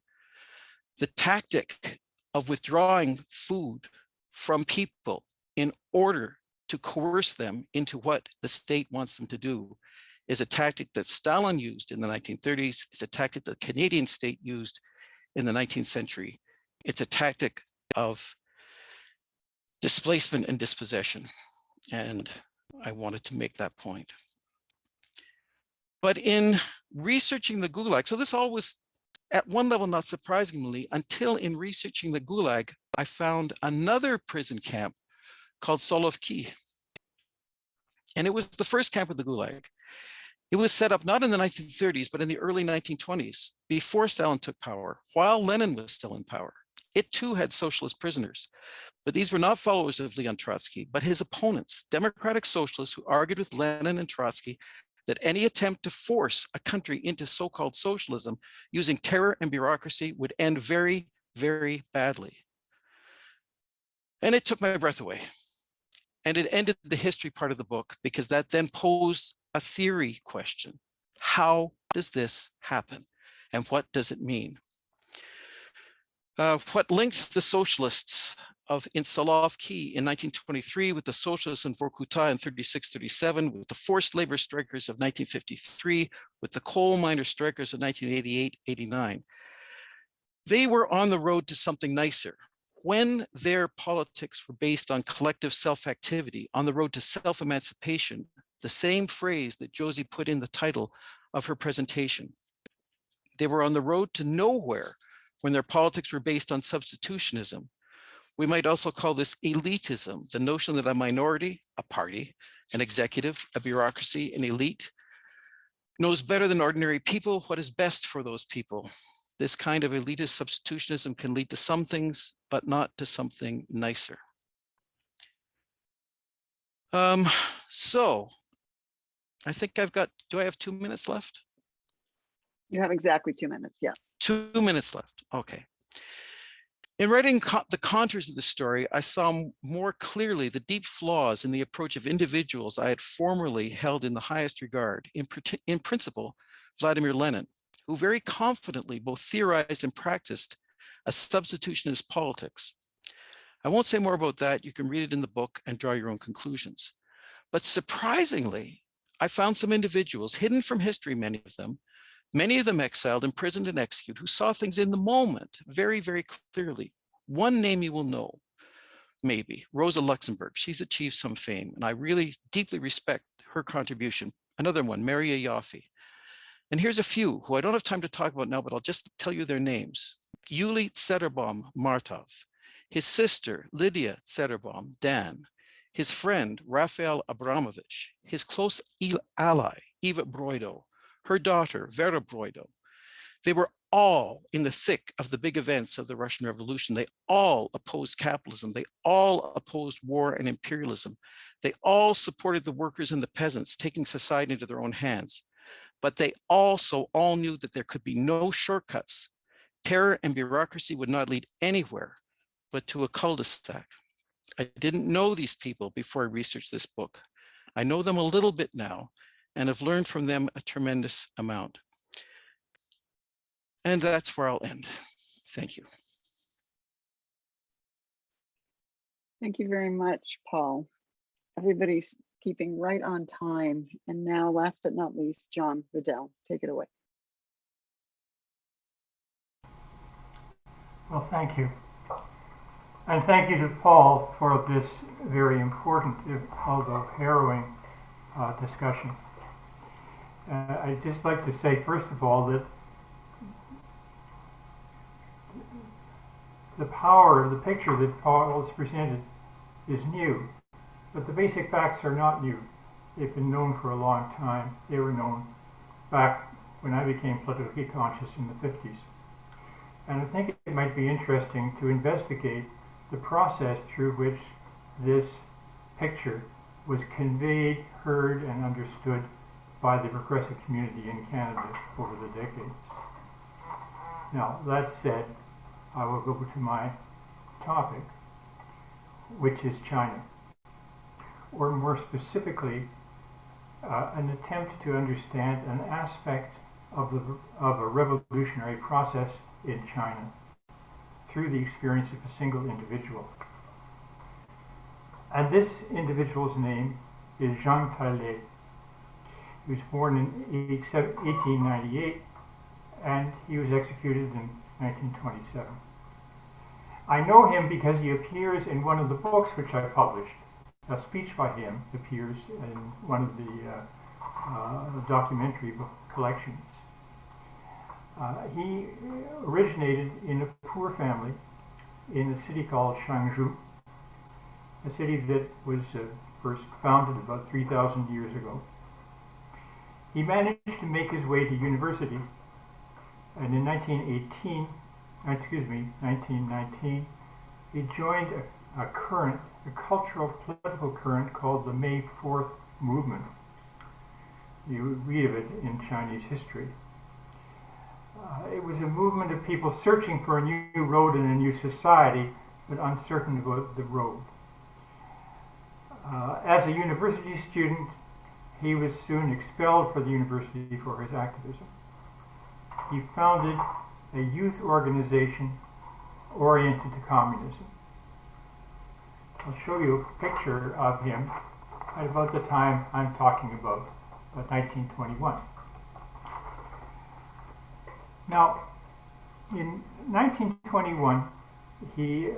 The tactic of withdrawing food from people in order to coerce them into what the state wants them to do is a tactic that Stalin used in the 1930s. It's a tactic that the Canadian state used in the 19th century. It's a tactic of displacement and dispossession. And I wanted to make that point. But in researching the Gulag, so this all was at one level, not surprisingly, until in researching the Gulag, I found another prison camp called Solovki. And it was the first camp of the Gulag. It was set up not in the 1930s, but in the early 1920s, before Stalin took power, while Lenin was still in power. It too had socialist prisoners, but these were not followers of Leon Trotsky, but his opponents, democratic socialists who argued with Lenin and Trotsky that any attempt to force a country into so-called socialism using terror and bureaucracy would end very, very badly. And it took my breath away. And it ended the history part of the book because that then posed a theory question. How does this happen? And what does it mean? What linked the socialists in Solovki in 1923 with the socialists in Vorkuta in 36-37, with the forced labor strikers of 1953, with the coal miner strikers of 1988-89. They were on the road to something nicer. When their politics were based on collective self-activity, on the road to self-emancipation, the same phrase that Josie put in the title of her presentation. They were on the road to nowhere when their politics were based on substitutionism. We might also call this elitism, the notion that a minority, a party, an executive, a bureaucracy, an elite, knows better than ordinary people what is best for those people. This kind of elitist substitutionism can lead to some things, but not to something nicer. So I think I've got, do I have 2 minutes left? You have exactly 2 minutes, yeah. 2 minutes left, okay. In writing the contours of the story, I saw more clearly the deep flaws in the approach of individuals I had formerly held in the highest regard, in principle, Vladimir Lenin, who very confidently both theorized and practiced a substitutionist politics. I won't say more about that. You can read it in the book and draw your own conclusions. But surprisingly, I found some individuals hidden from history, many of them exiled, imprisoned, and executed, who saw things in the moment very, very clearly. One name you will know, maybe, Rosa Luxemburg. She's achieved some fame, and I really deeply respect her contribution. Another one, Maria Yaffe. And here's a few who I don't have time to talk about now, but I'll just tell you their names. Yuli Tseterbaum Martov, his sister, Lydia Tseterbaum Dan, his friend, Raphael Abramovich, his close ally, Eva Broido, her daughter, Vera Broido. They were all in the thick of the big events of the Russian Revolution. They all opposed capitalism. They all opposed war and imperialism. They all supported the workers and the peasants, taking society into their own hands. But they also all knew that there could be no shortcuts. Terror and bureaucracy would not lead anywhere but to a cul-de-sac. I didn't know these people before I researched this book. I know them a little bit now, and have learned from them a tremendous amount. And that's where I'll end. Thank you. Thank you very much, Paul. Everybody's keeping right on time. And now, last but not least, John Riddell, take it away. Well, thank you. And thank you to Paul for this very important, although harrowing, discussion. I'd just like to say, first of all, that the power of the picture that Paul has presented is new, but the basic facts are not new. They've been known for a long time. They were known back when I became politically conscious in the 50s. And I think it might be interesting to investigate the process through which this picture was conveyed, heard, and understood by the progressive community in Canada over the decades. Now, that said, I will go to my topic, which is China, or more specifically, an attempt to understand an aspect of a revolutionary process in China through the experience of a single individual. And this individual's name is Zhang Tailei. He was born in 1898 and he was executed in 1927. I know him because he appears in one of the books which I published. A speech by him appears in one of the documentary book collections. He originated in a poor family in a city called Shangzhou, a city that was first founded about 3,000 years ago. he managed to make his way to university, and in 1919, he joined a cultural political current called the May 4th movement. You read of it in Chinese history. It was a movement of people searching for a new road and a new society, but uncertain about the road. As a university student, he was soon expelled from the university for his activism. He founded a youth organization oriented to communism. I'll show you a picture of him at about the time I'm talking about 1921. Now, in 1921, he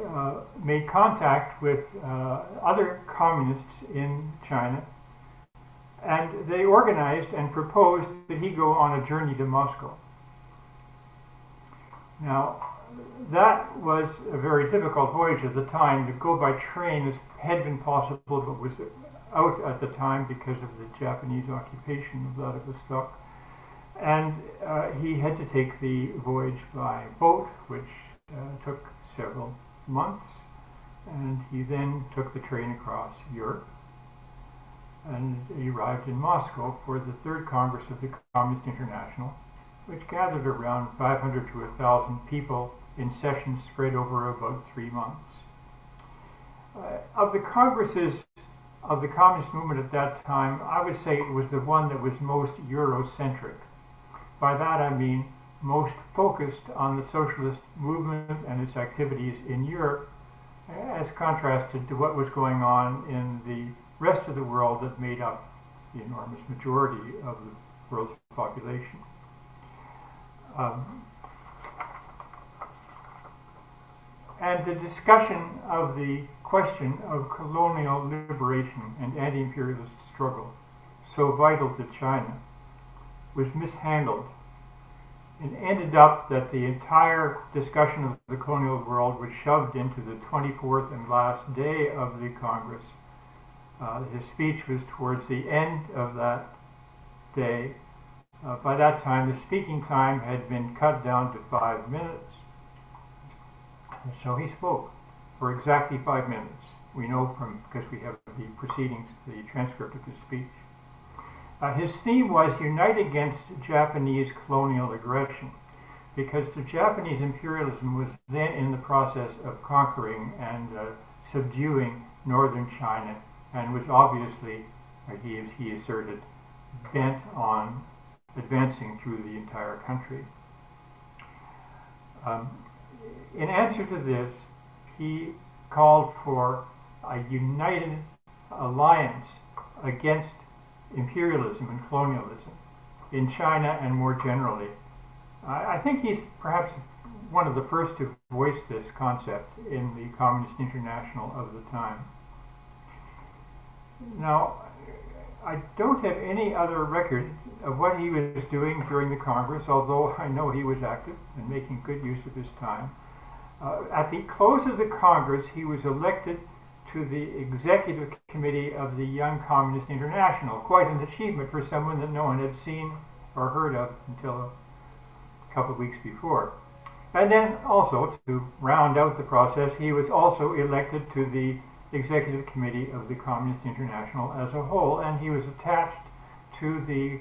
made contact with other communists in China, and they organized and proposed that he go on a journey to Moscow. Now, that was a very difficult voyage at the time. To go by train had been possible, but was out at the time because of the Japanese occupation of Vladivostok. And he had to take the voyage by boat, which took several months. And he then took the train across Europe. And he arrived in Moscow for the Third Congress of the Communist International, which gathered around 500 to 1,000 people in sessions spread over about 3 months. Of the congresses of the communist movement at that time, I would say it was the one that was most Eurocentric. By that I mean most focused on the socialist movement and its activities in Europe, as contrasted to what was going on in the rest of the world that made up the enormous majority of the world's population. And the discussion of the question of colonial liberation and anti-imperialist struggle, so vital to China, was mishandled, and ended up that the entire discussion of the colonial world was shoved into the 24th and last day of the Congress. His speech was towards the end of that day. By that time, the speaking time had been cut down to 5 minutes. And so he spoke for exactly 5 minutes. We know because we have the proceedings, the transcript of his speech. His theme was Unite Against Japanese Colonial Aggression, because the Japanese imperialism was then in the process of conquering and subduing northern China, and was obviously, he asserted, bent on advancing through the entire country. In answer to this, he called for a united alliance against imperialism and colonialism in China and more generally. I think he's perhaps one of the first to voice this concept in the Communist International of the time. Now, I don't have any other record of what he was doing during the Congress, although I know he was active and making good use of his time. At the close of the Congress, he was elected to the Executive Committee of the Young Communist International, quite an achievement for someone that no one had seen or heard of until a couple of weeks before. And then also, to round out the process, he was also elected to the Executive Committee of the Communist International as a whole, and he was attached to the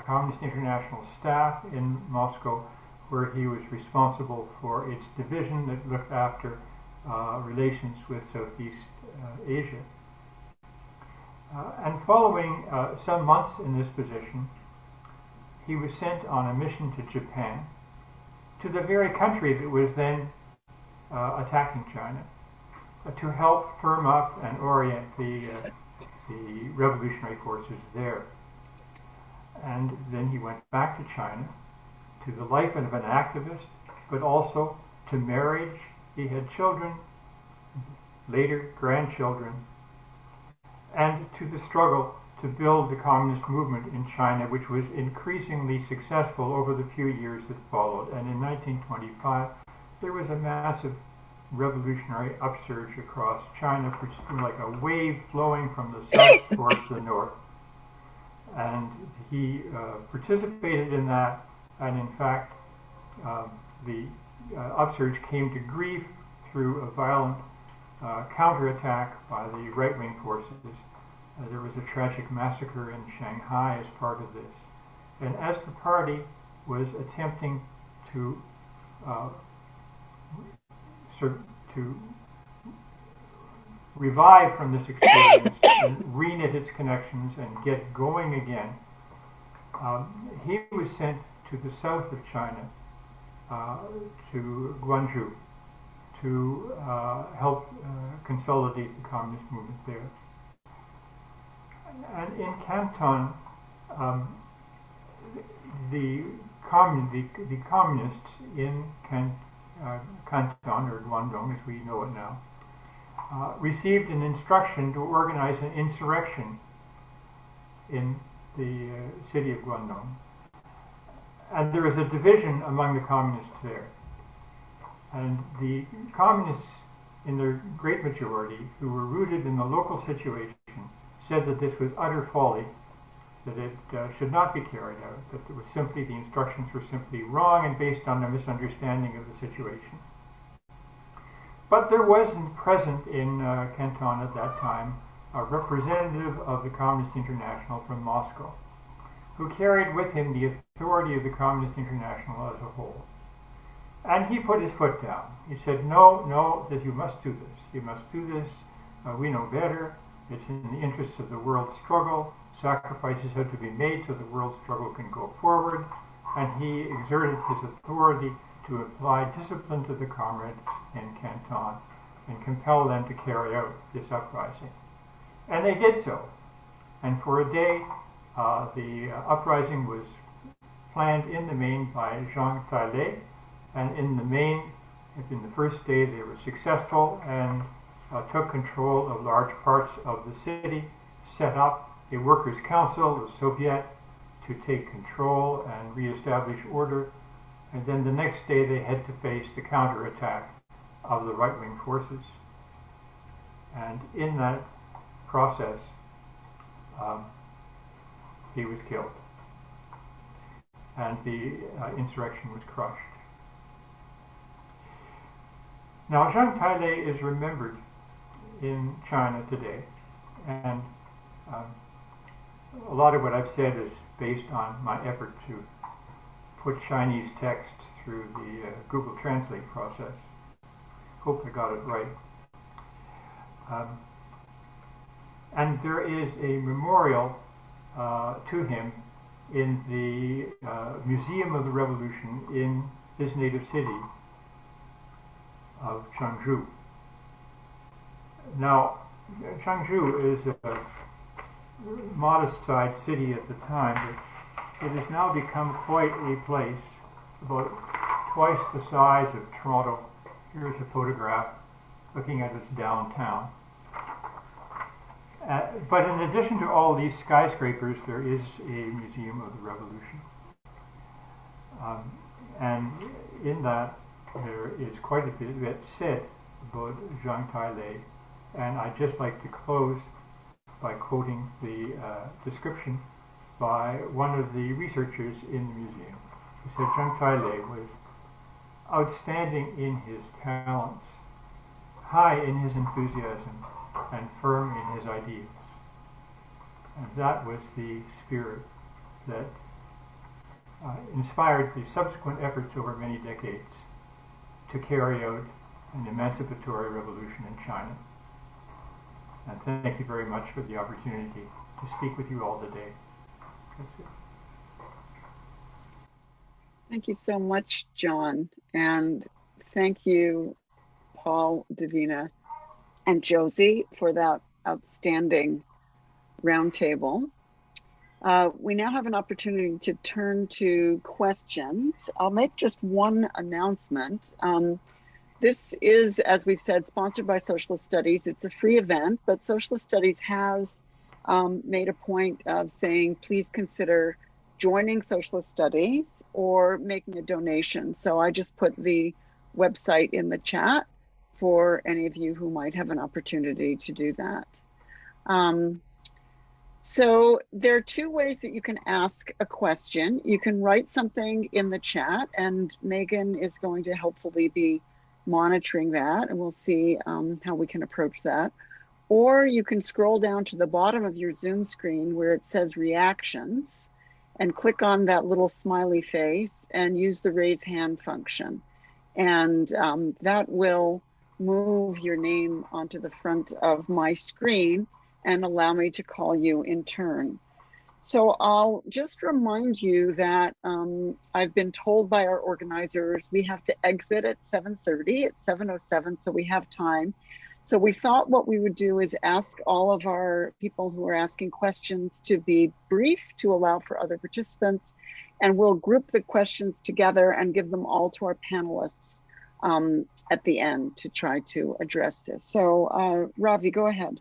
Communist International staff in Moscow, where he was responsible for its division that looked after relations with Southeast Asia. And following some months in this position, he was sent on a mission to Japan, to the very country that was then attacking China, to help firm up and orient the revolutionary forces there. And then he went back to China, to the life of an activist, but also to marriage. He had children, later grandchildren, and to the struggle to build the communist movement in China, which was increasingly successful over the few years that followed. And in 1925, there was a massive revolutionary upsurge across China, which was like a wave flowing from the south towards the north. And he participated in that, and in fact, the upsurge came to grief through a violent counterattack by the right-wing forces. There was a tragic massacre in Shanghai as part of this. And as the party was attempting to revive from this experience and reknit its connections and get going again, he was sent to the south of China, to Guangzhou, to help consolidate the communist movement there. And in Canton, the communists in Canton, or Guangdong as we know it now, received an instruction to organize an insurrection in the city of Guangdong. And there was a division among the communists there. And the communists, in their great majority, who were rooted in the local situation, said that this was utter folly, that it should not be carried out, that it was simply, the instructions were simply wrong and based on a misunderstanding of the situation. But there was present in Canton at that time a representative of the Communist International from Moscow, who carried with him the authority of the Communist International as a whole. And he put his foot down. He said, no, that you must do this. You must do this. We know better. It's in the interests of the world struggle. Sacrifices have to be made so the world struggle can go forward. And he exerted his authority to apply discipline to the comrades in Canton and compel them to carry out this uprising. And they did so. And for a day, the uprising was planned in the main by Jean Riddell, and in the first day they were successful and took control of large parts of the city, set up a workers' council, the Soviet, to take control and reestablish order. And then the next day they had to face the counterattack of the right-wing forces. And in that process, he was killed. And the insurrection was crushed. Now, Jean Riddell is remembered in China today, and a lot of what I've said is based on my effort to put Chinese texts through the Google Translate process. Hope I got it right. And there is a memorial to him in the Museum of the Revolution in his native city of Changzhou. Now, Changzhou is a modest-sized city at the time, but it has now become quite a place, about twice the size of Toronto. Here's a photograph looking at its downtown. But in addition to all these skyscrapers, there is a Museum of the Revolution. And in that, there is quite a bit said about Jean Riddell. And I'd just like to close by quoting the description by one of the researchers in the museum. He said Jean Riddell was outstanding in his talents, high in his enthusiasm, and firm in his ideals. And that was the spirit that inspired the subsequent efforts over many decades to carry out an emancipatory revolution in China. And thank you very much for the opportunity to speak with you all today. That's it. Thank you so much, John. And thank you, Paul, Davina, and Josie for that outstanding roundtable. We now have an opportunity to turn to questions. I'll make just one announcement. This is, as we've said, sponsored by Socialist Studies. It's a free event, but Socialist Studies has made a point of saying, please consider joining Socialist Studies or making a donation. So I just put the website in the chat for any of you who might have an opportunity to do that. So there are two ways that you can ask a question. You can write something in the chat, and Megan is going to helpfully be monitoring that, and we'll see how we can approach that. Or you can scroll down to the bottom of your Zoom screen where it says reactions and click on that little smiley face and use the raise hand function. And that will move your name onto the front of my screen and allow me to call you in turn. So I'll just remind you that I've been told by our organizers we have to exit at 7:30. It's 7:07, so we have time. So we thought what we would do is ask all of our people who are asking questions to be brief to allow for other participants, and we'll group the questions together and give them all to our panelists at the end to try to address this. So Ravi, go ahead.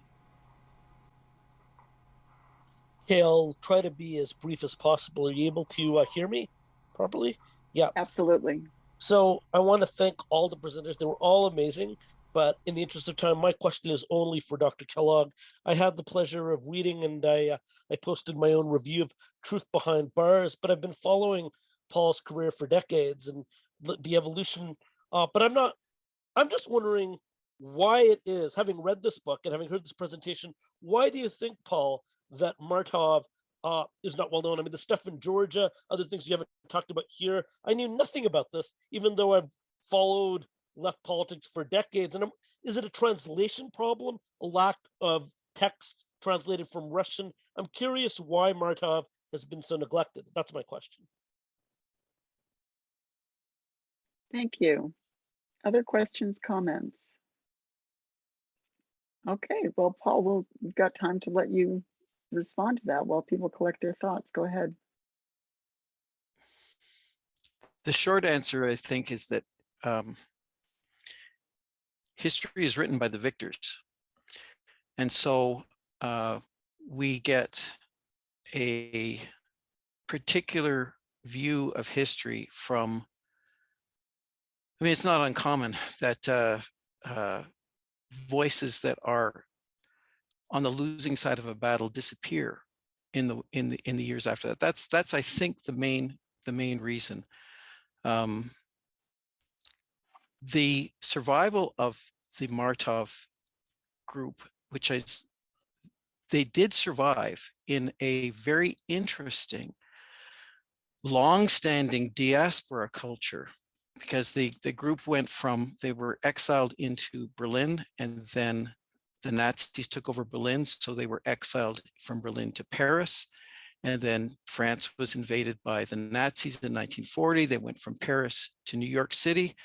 Okay, I'll try to be as brief as possible. Are you able to hear me properly? Yeah. Absolutely. So I want to thank all the presenters. They were all amazing, but in the interest of time, my question is only for Dr. Kellogg. I had the pleasure of reading, and I posted my own review of Truth Behind Bars, but I've been following Paul's career for decades and the evolution. But I'm just wondering why it is, having read this book and having heard this presentation, why do you think, Paul, that Martov is not well known? I mean, the stuff in Georgia, other things you haven't talked about here. I knew nothing about this, even though I've followed left politics for decades. And is it a translation problem, a lack of text translated from Russian? I'm curious why Martov has been so neglected. That's my question. Thank you. Other questions, comments? Okay, well, Paul, we've got time to let you respond to that while people collect their thoughts. Go ahead. The short answer, I think, is that history is written by the victors. And so we get a particular view of history from, I mean, it's not uncommon that voices that are on the losing side of a battle disappear in the years after that. That's I think the main reason. The survival of the Martov group, they did survive in a very interesting, long-standing diaspora culture, because the group went from, they were exiled into Berlin, and then the Nazis took over Berlin, so they were exiled from Berlin to Paris, and then France was invaded by the Nazis in 1940. They went from Paris to New York City,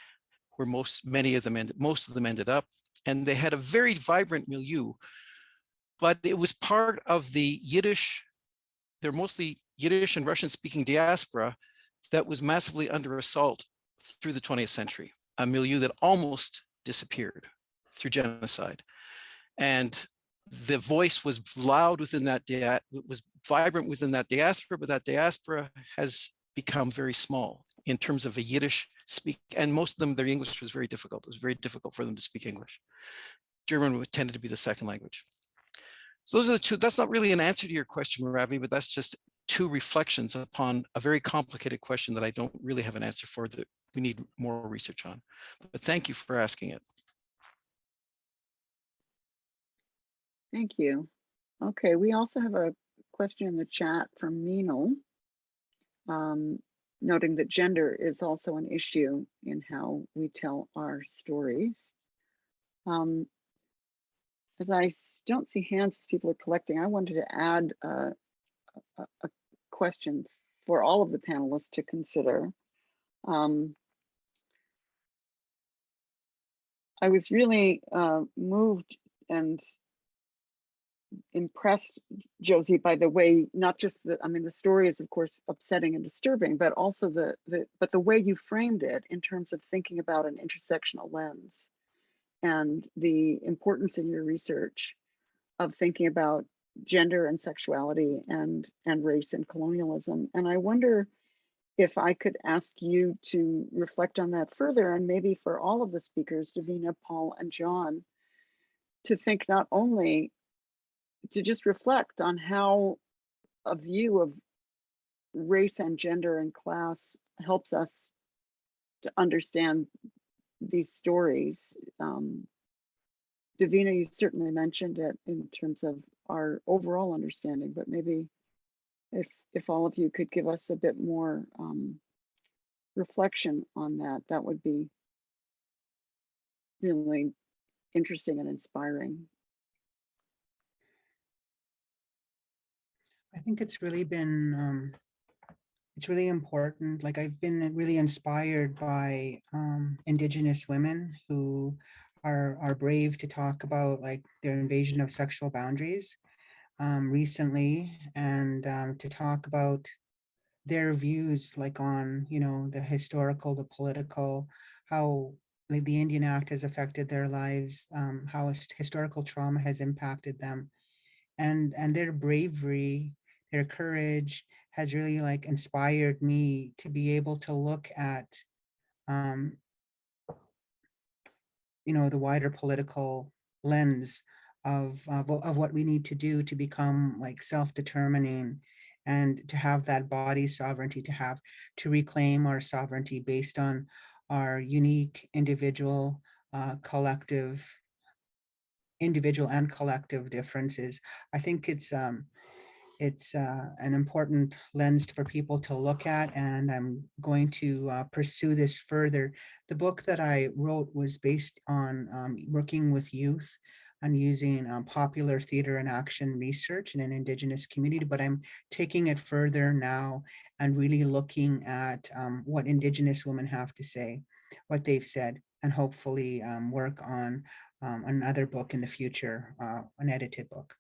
where most of them ended up, and they had a very vibrant milieu, but it was part of the Yiddish, they're mostly Yiddish and Russian speaking diaspora that was massively under assault through the 20th century, a milieu that almost disappeared through genocide. And the voice was loud within that, was vibrant within that diaspora, but that diaspora has become very small in terms of a Yiddish speak, and most of them, their English was very difficult. It was very difficult for them to speak English. German tended to be the second language. So those are the two. That's not really an answer to your question, Ravi, but that's just two reflections upon a very complicated question that I don't really have an answer for, that we need more research on. But thank you for asking it. Thank you. Okay, we also have a question in the chat from Meenal, noting that gender is also an issue in how we tell our stories. As I don't see hands people are collecting, I wanted to add a question for all of the panelists to consider. I was really moved and impressed, Josie, by the way, not just I mean, the story is of course upsetting and disturbing, but also the way you framed it in terms of thinking about an intersectional lens and the importance in your research of thinking about gender and sexuality and race and colonialism. And I wonder if I could ask you to reflect on that further, and maybe for all of the speakers, Davina, Paul, and John, to think not only to just reflect on how a view of race and gender and class helps us to understand these stories. Davina, you certainly mentioned it in terms of our overall understanding, but maybe if all of you could give us a bit more reflection on that, that would be really interesting and inspiring. I think it's really been, it's really important. Like I've been really inspired by Indigenous women who are brave to talk about like their invasion of sexual boundaries recently, and to talk about their views like on, you know, the historical, the political, how like the Indian Act has affected their lives, how historical trauma has impacted them, and their bravery, their courage has really like inspired me to be able to look at um, you know, the wider political lens of what we need to do to become like self-determining and to have that body sovereignty, to reclaim our sovereignty based on our unique collective individual and collective differences. I think it's an important lens for people to look at, and I'm going to pursue this further. The book that I wrote was based on working with youth and using popular theater and action research in an Indigenous community, but I'm taking it further now and really looking at what Indigenous women have to say, what they've said, and hopefully work on another book in the future, an edited book.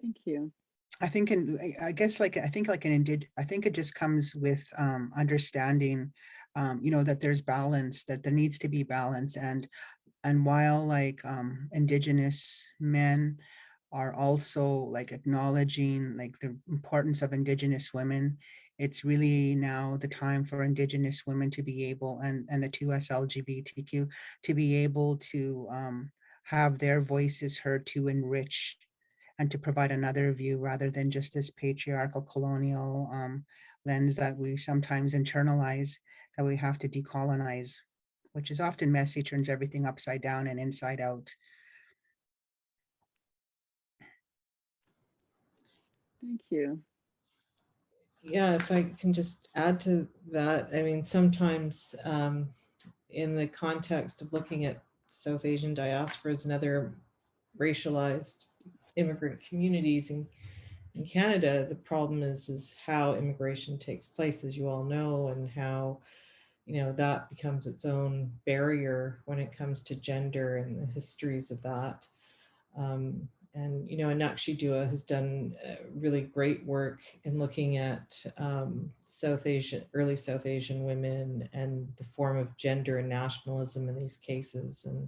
Thank you. I think, I guess, like, I think like I think it just comes with understanding, you know, that there's balance, that there needs to be balance. And while like Indigenous men are also like acknowledging like the importance of Indigenous women, it's really now the time for Indigenous women to be able, and the 2S LGBTQ, to be able to have their voices heard, to enrich and to provide another view rather than just this patriarchal colonial lens that we sometimes internalize, that we have to decolonize, which is often messy, turns everything upside down and inside out. Thank you. Yeah, if I can just add to that, I mean, sometimes in the context of looking at South Asian diasporas and other racialized immigrant communities in Canada, the problem is how immigration takes place, as you all know, and how, you know, that becomes its own barrier when it comes to gender and the histories of that. And, you know, Anakshi Dua has done really great work in looking at early South Asian women and the form of gender and nationalism in these cases. And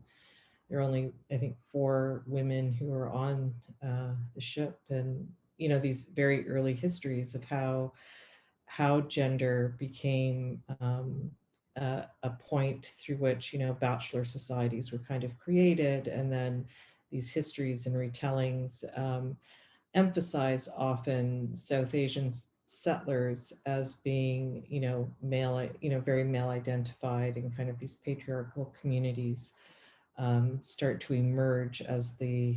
there are only, I think, 4 women who are on the ship, and, you know, these very early histories of how gender became a point through which, you know, bachelor societies were kind of created, and then these histories and retellings emphasize often South Asian settlers as being, you know, male, you know, very male identified, and kind of these patriarchal communities start to emerge as the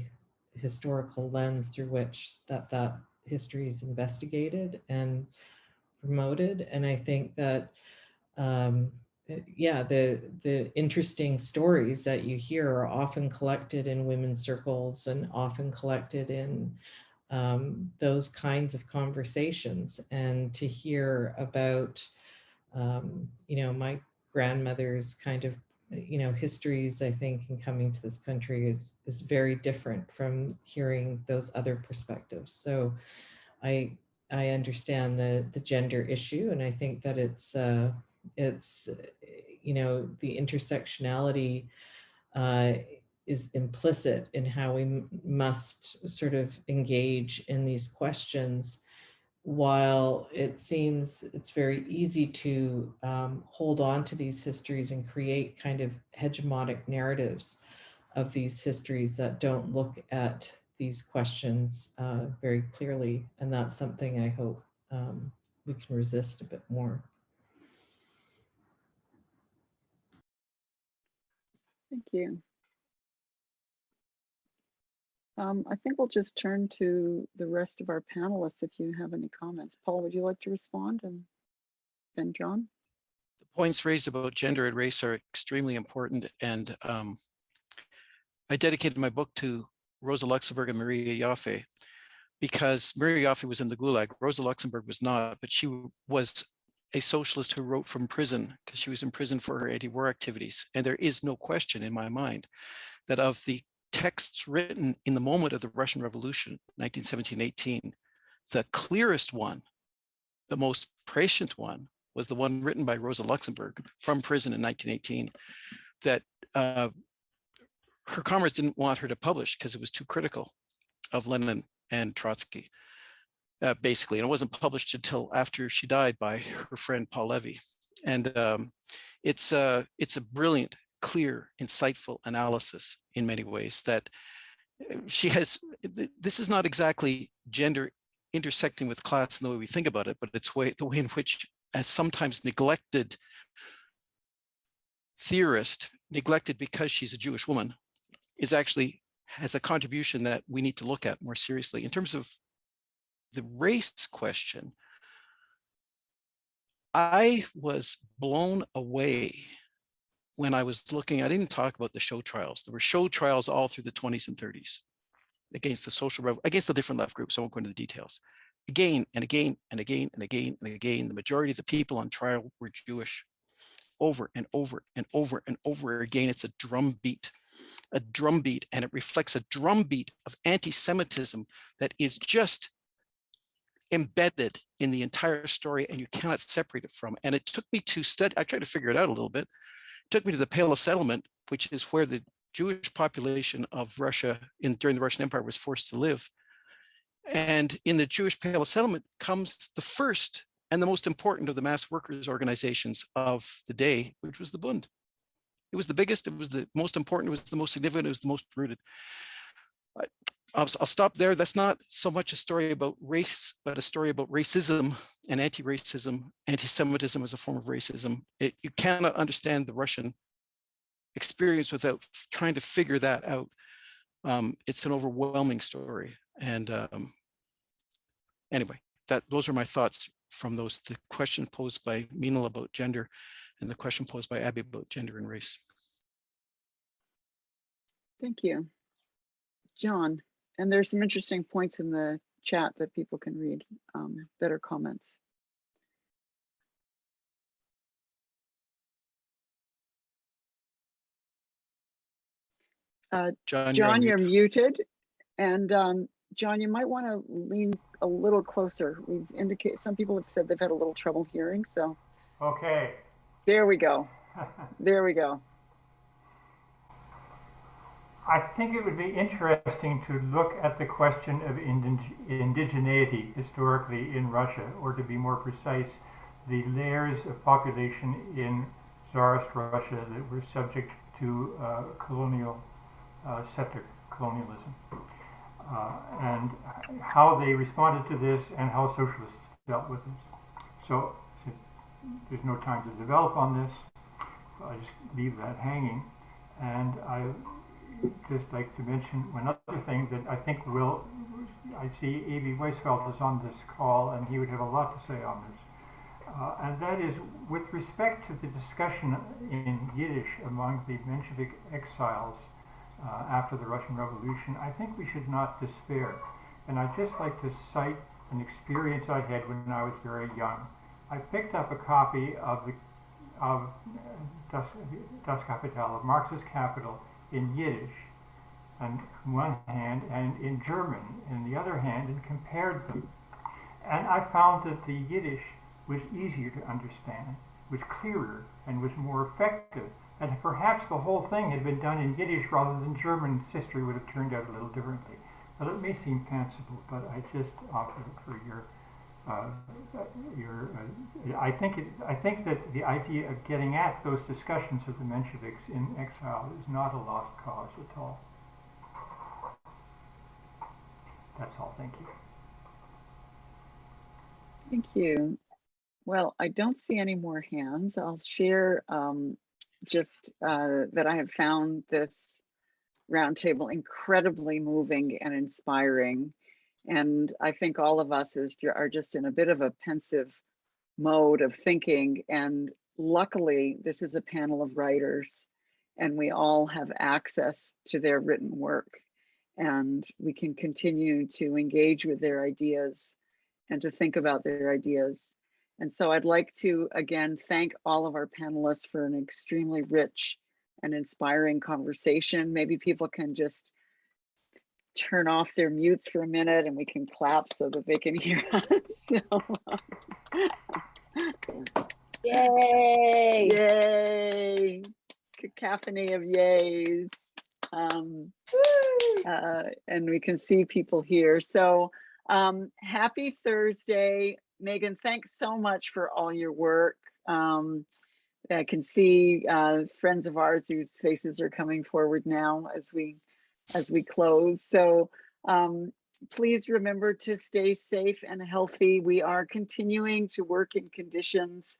historical lens through which that history is investigated and promoted. And I think that yeah, the interesting stories that you hear are often collected in women's circles and often collected in those kinds of conversations. And to hear about, you know, my grandmother's kind of, you know, histories, I think, in coming to this country is very different from hearing those other perspectives. So I understand the gender issue, and I think that it's you know, the intersectionality is implicit in how we must sort of engage in these questions. While it seems it's very easy to hold on to these histories and create kind of hegemonic narratives of these histories that don't look at these questions very clearly. And that's something I hope we can resist a bit more. Thank you. I think we'll just turn to the rest of our panelists if you have any comments. Paul, would you like to respond? And then John? The points raised about gender and race are extremely important. And I dedicated my book to Rosa Luxemburg and Maria Jaffe because Maria Jaffe was in the Gulag. Rosa Luxemburg was not, but she was a socialist who wrote from prison because she was in prison for her anti-war activities. And there is no question in my mind that of the texts written in the moment of the Russian Revolution, 1917-18, the clearest one, the most prescient one, was the one written by Rosa Luxemburg from prison in 1918 that her comrades didn't want her to publish because it was too critical of Lenin and Trotsky, basically. And it wasn't published until after she died by her friend Paul Levy. And it's a brilliant, clear, insightful analysis in many ways that she has. This is not exactly gender intersecting with class in the way we think about it, but it's the way in which a sometimes neglected theorist, neglected because she's a Jewish woman, has a contribution that we need to look at more seriously. In terms of the race question, I was blown away when I was looking. I didn't talk about the show trials. There were show trials all through the 20s and 30s against against the different left groups. I won't go into the details. Again and again and again and again and again, the majority of the people on trial were Jewish. Over and over and over and over again. It's a drumbeat, and it reflects a drumbeat of anti-Semitism that is just embedded in the entire story, and you cannot separate it from. And it took me to study. I tried to figure it out a little bit. It took me to the Pale of Settlement, which is where the Jewish population of Russia during the Russian Empire was forced to live. And in the Jewish Pale of Settlement comes the first and the most important of the mass workers organizations of the day, which was the Bund. It was the biggest, it was the most important, it was the most significant, it was the most rooted. I'll stop there. That's not so much a story about race, but a story about racism and anti-racism, anti-Semitism as a form of racism. You cannot understand the Russian experience without trying to figure that out. It's an overwhelming story. And anyway, those are my thoughts from the question posed by Meenal about gender and the question posed by Abby about gender and race. Thank you. John, and there's some interesting points in the chat that people can read, better comments. John, you're muted. And John, you might want to lean a little closer. We've indicated, some people have said they've had a little trouble hearing, so. Okay. There we go. There we go. I think it would be interesting to look at the question of indigeneity historically in Russia, or to be more precise, the layers of population in Tsarist Russia that were subject to settler colonialism, and how they responded to this and how socialists dealt with this. So there's no time to develop on this. I just leave that hanging. And I just like to mention one other thing that I think I see A.B. Weisfeld is on this call, and he would have a lot to say on this. And that is, with respect to the discussion in Yiddish among the Menshevik exiles after the Russian Revolution, I think we should not despair. And I'd just like to cite an experience I had when I was very young. I picked up a copy of Das Kapital, of Marx's Capital, in Yiddish on one hand, and in German on the other hand, and compared them. And I found that the Yiddish was easier to understand, was clearer, and was more effective. And if perhaps the whole thing had been done in Yiddish rather than German, history would have turned out a little differently. But it may seem fanciful, but I just offer it for your I think that the idea of getting at those discussions of the Mensheviks in exile is not a lost cause at all. That's all. Thank you. Thank you. Well, I don't see any more hands. I'll share that I have found this roundtable incredibly moving and inspiring. And I think all of us are just in a bit of a pensive mode of thinking. And luckily, this is a panel of writers, and we all have access to their written work. And we can continue to engage with their ideas and to think about their ideas. And so I'd like to, again, thank all of our panelists for an extremely rich and inspiring conversation. Maybe people can just turn off their mutes for a minute and we can clap so that they can hear us. Yay! Yay! Cacophony of yays. And we can see people here. So happy Thursday. Megan, thanks so much for all your work. I can see friends of ours whose faces are coming forward now as we close. So please remember to stay safe and healthy. We are continuing to work in conditions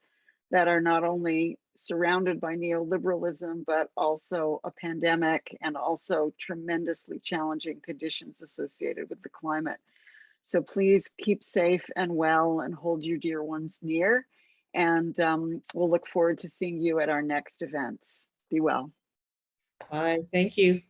that are not only surrounded by neoliberalism, but also a pandemic and also tremendously challenging conditions associated with the climate. So please keep safe and well and hold your dear ones near. And we'll look forward to seeing you at our next events. Be well. Bye. Thank you.